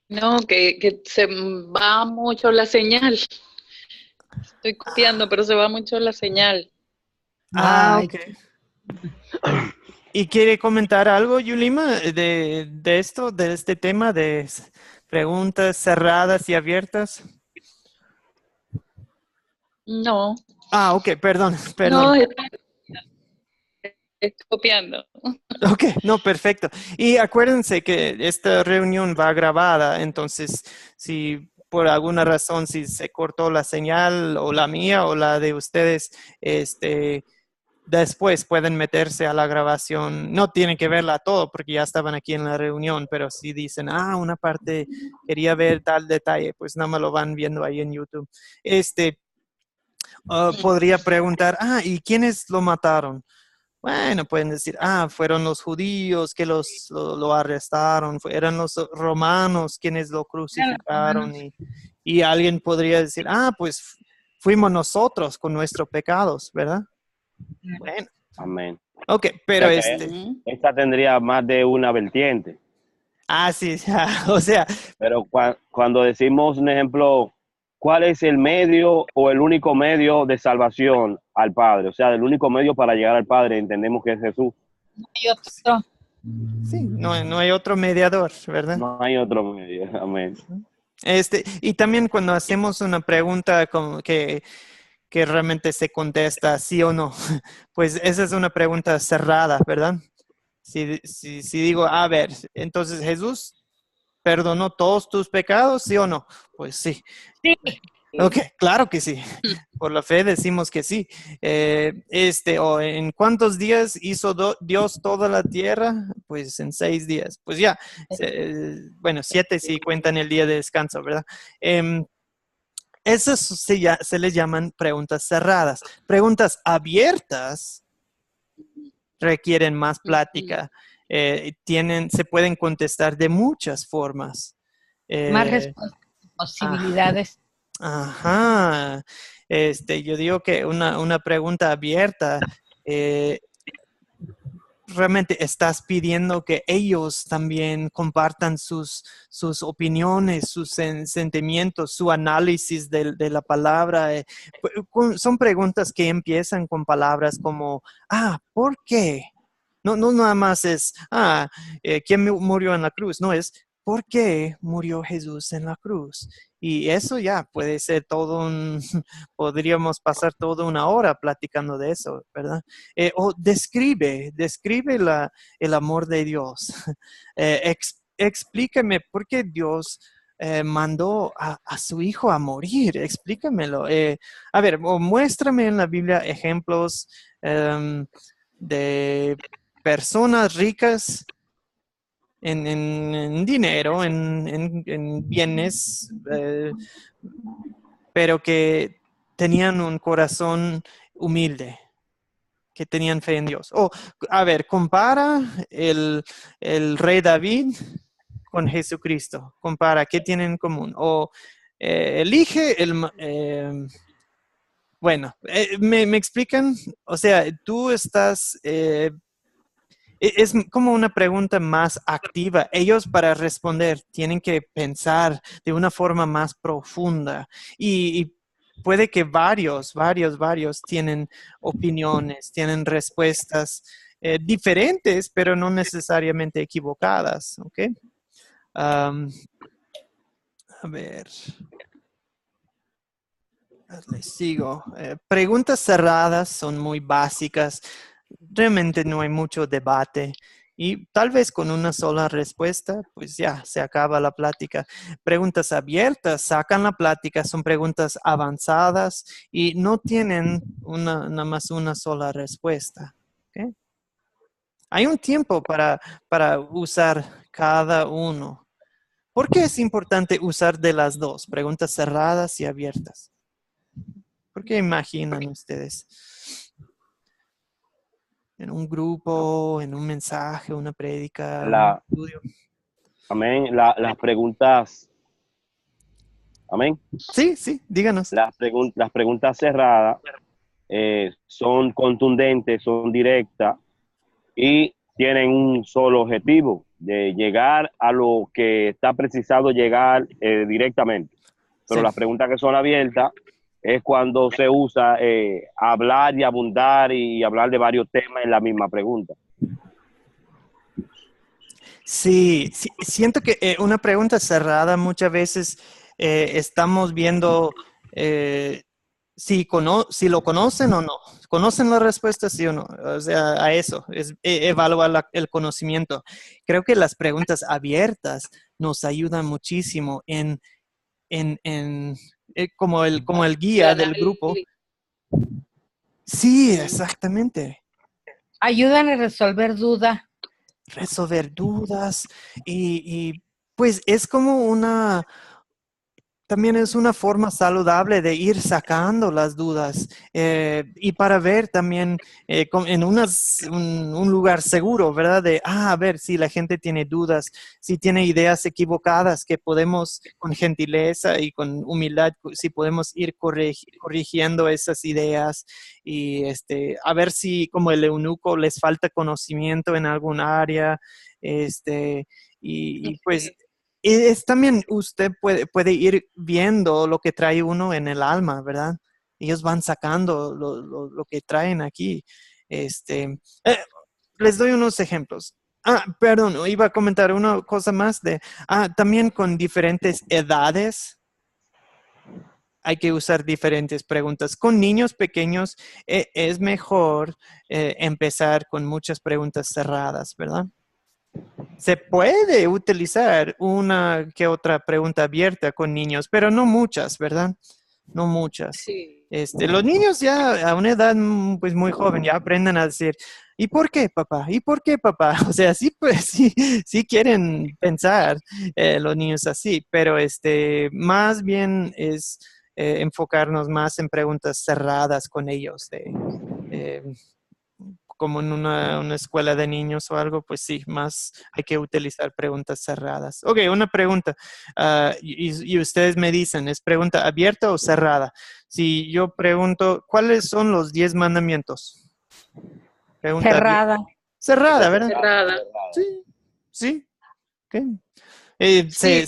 No, que se va mucho la señal. Estoy copiando, pero se va mucho la señal. Ok. ¿Y quiere comentar algo, Yulima, de esto, de este tema de preguntas cerradas y abiertas? No. Ok, perdón. No, estoy copiando. Ok, no, perfecto. Y acuérdense que esta reunión va grabada, entonces si por alguna razón si se cortó la señal o la mía o la de ustedes, después pueden meterse a la grabación. No tienen que verla todo porque ya estaban aquí en la reunión, pero si dicen, una parte quería ver tal detalle, pues nada más lo van viendo ahí en YouTube. Podría preguntar, ¿y quiénes lo mataron? Bueno, pueden decir, fueron los judíos que lo arrestaron, eran los romanos quienes lo crucificaron y alguien podría decir, pues fuimos nosotros con nuestros pecados, ¿verdad? Bueno. Amén. Ok, pero esta tendría más de una vertiente. Sí, o sea. Pero cuando decimos un ejemplo, ¿cuál es el medio o el único medio de salvación al Padre? O sea, el único medio para llegar al Padre, entendemos que es Jesús. Y otro. Sí, no hay otro mediador, ¿verdad? No hay otro medio. Amén. Y también cuando hacemos una pregunta como que realmente se contesta sí o no, pues esa es una pregunta cerrada, ¿verdad? Si digo, a ver, entonces Jesús perdonó todos tus pecados, ¿sí o no? Pues sí. Sí. Ok, claro que sí. Por la fe decimos que sí. O en cuántos días hizo Dios toda la tierra? Pues en 6 días. Pues ya, bueno, 7 si cuentan el día de descanso, ¿verdad? Esas se les llaman preguntas cerradas. Preguntas abiertas requieren más plática. Se pueden contestar de muchas formas. Más respuestas, posibilidades. Ajá. Yo digo que una pregunta abierta, realmente estás pidiendo que ellos también compartan sus opiniones, sus sentimientos, su análisis de la palabra. Son preguntas que empiezan con palabras como, ¿por qué? No nada más es, ¿quién murió en la cruz? No, es, ¿por qué murió Jesús en la cruz? Y eso ya puede ser podríamos pasar toda una hora platicando de eso, ¿verdad? O describe el amor de Dios. Explícame por qué Dios mandó a su hijo a morir. Explícamelo. A ver, o muéstrame en la Biblia ejemplos de personas ricas en dinero, en bienes, pero que tenían un corazón humilde, que tenían fe en Dios. A ver, compara el rey David con Jesucristo. Compara, ¿qué tienen en común? O elige bueno, ¿me explican? O sea, tú estás es como una pregunta más activa. Ellos para responder tienen que pensar de una forma más profunda y puede que varios tienen opiniones, tienen respuestas diferentes, pero no necesariamente equivocadas. ¿Ok? A ver, les sigo. Preguntas cerradas son muy básicas. Realmente no hay mucho debate y tal vez con una sola respuesta, pues ya se acaba la plática. Preguntas abiertas sacan la plática, son preguntas avanzadas y no tienen nada más una sola respuesta. ¿Okay? Hay un tiempo para usar cada uno. ¿Por qué es importante usar de las dos? Preguntas cerradas y abiertas. ¿Por qué imaginan ustedes? En un grupo, en un mensaje, una prédica, un estudio. Amén. Las preguntas. Amén. Sí, díganos. Las preguntas cerradas son contundentes, son directas y tienen un solo objetivo, de llegar a lo que está precisado llegar directamente. Pero Sí. las preguntas que son abiertas es cuando se usa hablar y abundar y hablar de varios temas en la misma pregunta. Sí, siento que una pregunta cerrada muchas veces estamos viendo si lo conocen o no. ¿Conocen la respuesta, sí o no? O sea, a eso, es evaluar el conocimiento. Creo que las preguntas abiertas nos ayudan muchísimo como el guía del grupo. Sí, exactamente. Ayudan a resolver dudas. Resolver dudas y pues es como también es una forma saludable de ir sacando las dudas y para ver también en un lugar seguro, ¿verdad? A ver si la gente tiene dudas, si tiene ideas equivocadas, que podemos con gentileza y con humildad, si podemos ir corrigiendo esas ideas y a ver si como el eunuco les falta conocimiento en algún área, y pues es también usted puede ir viendo lo que trae uno en el alma, ¿verdad? Ellos van sacando lo que traen aquí. Les doy unos ejemplos. Perdón, iba a comentar una cosa más también con diferentes edades hay que usar diferentes preguntas. Con niños pequeños es mejor empezar con muchas preguntas cerradas, ¿verdad? Se puede utilizar una que otra pregunta abierta con niños, pero no muchas, ¿verdad? No muchas. Sí. Los niños ya a una edad pues muy joven ya aprenden a decir, ¿y por qué, papá? ¿Y por qué, papá? O sea, sí, pues sí quieren pensar los niños así, pero más bien es enfocarnos más en preguntas cerradas con ellos, eh, como en una escuela de niños o algo, pues sí, más hay que utilizar preguntas cerradas. Ok, una pregunta. Y ustedes me dicen, ¿es pregunta abierta o cerrada? Si yo pregunto, ¿cuáles son los 10 mandamientos? Pregunta Cerrada. cerrada, ¿verdad? Cerrada. Sí, sí. Ok. Sí.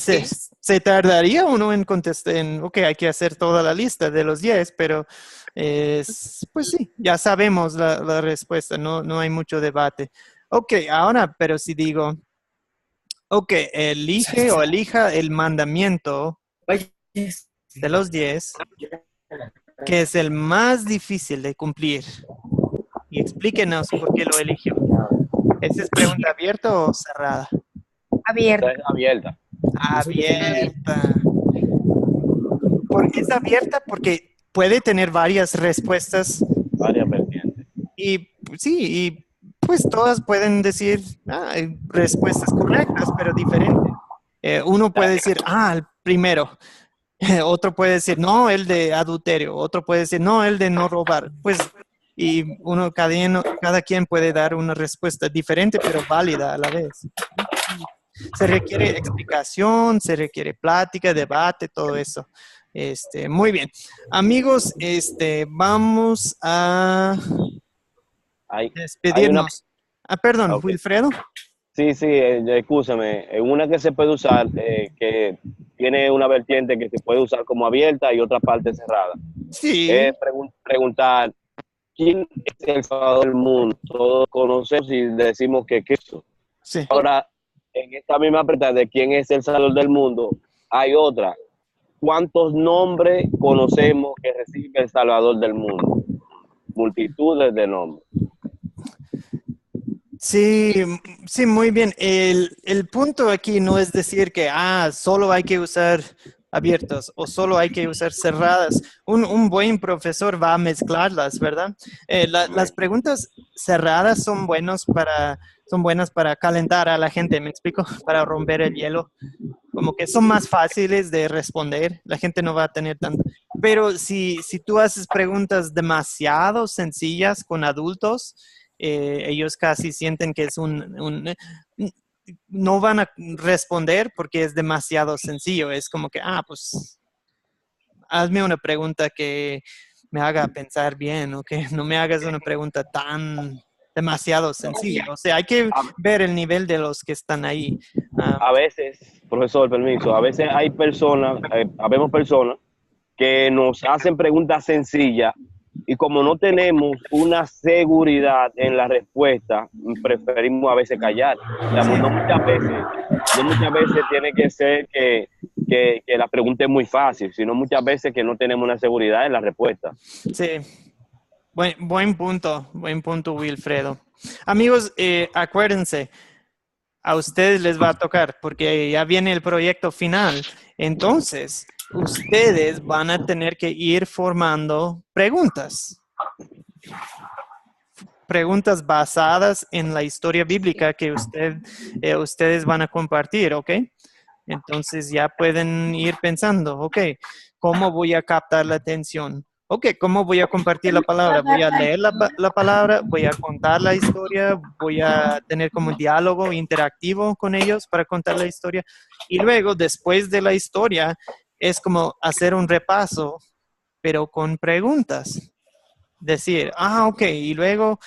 Se tardaría uno en contestar, ok, hay que hacer toda la lista de los 10, pero pues sí, ya sabemos la respuesta, no hay mucho debate. Ok, ahora, pero si digo, ok, elige o elija el mandamiento de los 10, que es el más difícil de cumplir, y explíquenos por qué lo eligió. ¿Esa es pregunta abierta o cerrada? Abierta. Está abierta. Abierta. Es abierta porque puede tener varias respuestas Varias vertientes. y sí, y pues todas pueden decir hay respuestas correctas, pero diferentes. Uno puede decir, el primero. Otro puede decir, no, el de adulterio. Otro puede decir, no, el de no robar. Pues, y cada quien puede dar una respuesta diferente, pero válida a la vez. Se requiere explicación, se requiere plática, debate, todo eso. Muy bien. Amigos, vamos a Hay una. despedirnos. Perdón, Ok. Wilfredo. Sí, escúchame. Una que se puede usar, que tiene una vertiente que se puede usar como abierta y otra parte cerrada. Sí, Es preguntar, ¿quién es el Salvador del mundo? Todos conocemos y decimos que Cristo. sí. Ahora, en esta misma pregunta de quién es el Salvador del mundo, hay otra. ¿Cuántos nombres conocemos que recibe el Salvador del mundo? Multitudes de nombres. Sí, sí, muy bien. El punto aquí no es decir que solo hay que usar abiertas o solo hay que usar cerradas. Un buen profesor va a mezclarlas, ¿verdad? Las preguntas cerradas son buenas para calentar a la gente, ¿me explico? Para romper el hielo. Como que son más fáciles de responder. La gente no va a tener tanto. Pero si tú haces preguntas demasiado sencillas con adultos, ellos casi sienten que es no van a responder porque es demasiado sencillo. Es como que, pues, hazme una pregunta que me haga pensar bien, o que no me hagas una pregunta tan demasiado sencilla. O sea, hay que ver el nivel de los que están ahí. A veces, profesor, permiso, a veces hay personas, habemos personas que nos hacen preguntas sencillas y como no tenemos una seguridad en la respuesta, preferimos a veces callar. Digamos, no muchas veces tiene que ser que la pregunta es muy fácil, sino muchas veces que no tenemos una seguridad en la respuesta. Sí, buen punto, Wilfredo. Amigos, acuérdense, a ustedes les va a tocar porque ya viene el proyecto final. Entonces, ustedes van a tener que ir formando preguntas. Preguntas basadas en la historia bíblica que ustedes van a compartir, ¿ok? Entonces ya pueden ir pensando, ok, ¿cómo voy a captar la atención? Ok, ¿cómo voy a compartir la palabra? Voy a leer la palabra, voy a contar la historia, voy a tener como un diálogo interactivo con ellos para contar la historia. Y luego, después de la historia, es como hacer un repaso, pero con preguntas. Decir, ok, y luego,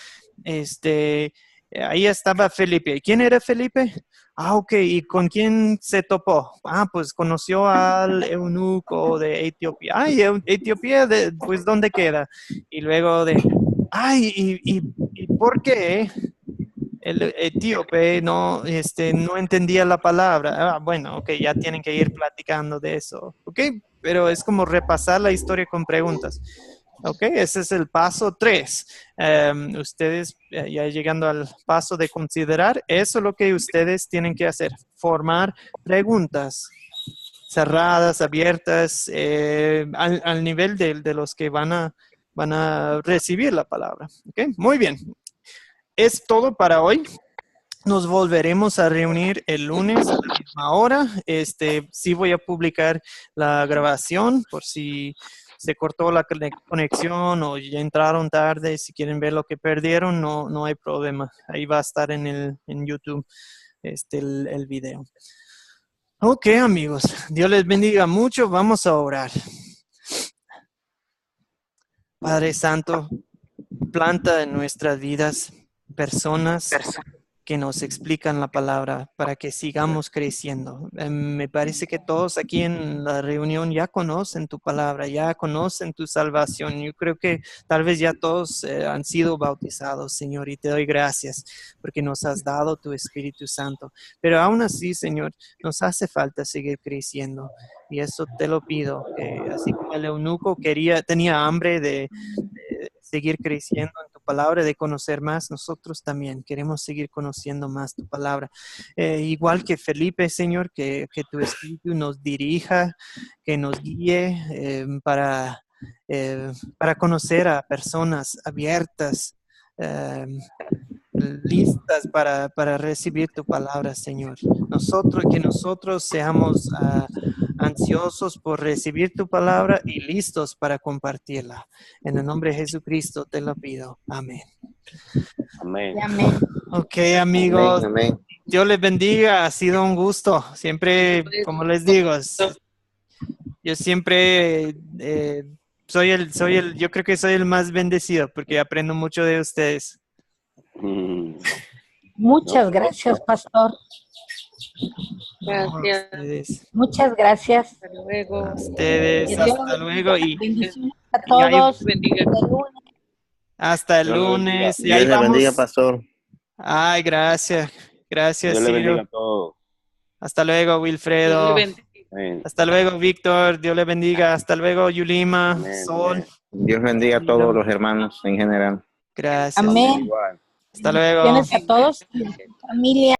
Ahí estaba Felipe. ¿Y quién era Felipe? Ah, ok. ¿Y con quién se topó? Ah, pues conoció al eunuco de Etiopía. Ay, Etiopía, pues ¿dónde queda? Y luego ay, ¿y por qué el etíope no entendía la palabra? Ah, bueno, ok, ya tienen que ir platicando de eso. Ok, pero es como repasar la historia con preguntas. Ok, ese es el paso 3. Ustedes, ya llegando al paso de considerar, eso es lo que ustedes tienen que hacer, formar preguntas cerradas, abiertas, al nivel de los que van a recibir la palabra. Ok, muy bien. Es todo para hoy. Nos volveremos a reunir el lunes a la misma hora. Sí voy a publicar la grabación por si se cortó la conexión o ya entraron tarde. Si quieren ver lo que perdieron, no hay problema. Ahí va a estar en YouTube el video. Ok, amigos. Dios les bendiga mucho. Vamos a orar. Padre Santo, planta en nuestras vidas personas que nos explican la palabra para que sigamos creciendo. Me parece que todos aquí en la reunión ya conocen tu palabra, ya conocen tu salvación. Yo creo que tal vez ya todos han sido bautizados, Señor, y te doy gracias porque nos has dado tu Espíritu Santo. Pero aún así, Señor, nos hace falta seguir creciendo. Y eso te lo pido, que así como el eunuco tenía hambre de seguir creciendo en tu palabra, de conocer más, nosotros también queremos seguir conociendo más tu palabra. Igual que Felipe, Señor, que tu Espíritu nos dirija, que nos guíe para conocer a personas abiertas, listas para recibir tu palabra, Señor. Que nosotros seamos ansiosos por recibir tu palabra y listos para compartirla. En el nombre de Jesucristo te lo pido. Amén. Amén. Amén. Ok, amigos. Amén, amén. Dios les bendiga. Ha sido un gusto. Siempre, como les digo, yo siempre yo creo que soy el más bendecido porque aprendo mucho de ustedes. Muchas gracias, pastor. No, Gracias. ustedes. Muchas gracias. Hasta luego. Ustedes, Que Dios hasta luego bendiciones a y ahí- todos. Bendiga. Hasta el lunes. hasta el Dios le bendiga. lunes. Y Dios ahí le bendiga, vamos. pastor. Ay, gracias. Gracias, Dios le bendiga Ciro. a todos. Hasta luego, Dios le Wilfredo. bendiga. Amén. Hasta luego, Víctor. Dios le bendiga. Hasta luego, Yulima, Amén, Sol. amén. Dios bendiga a todos los hermanos en general. Gracias. Amén. Igual. Hasta luego. Bendiciones a todos y a su familia.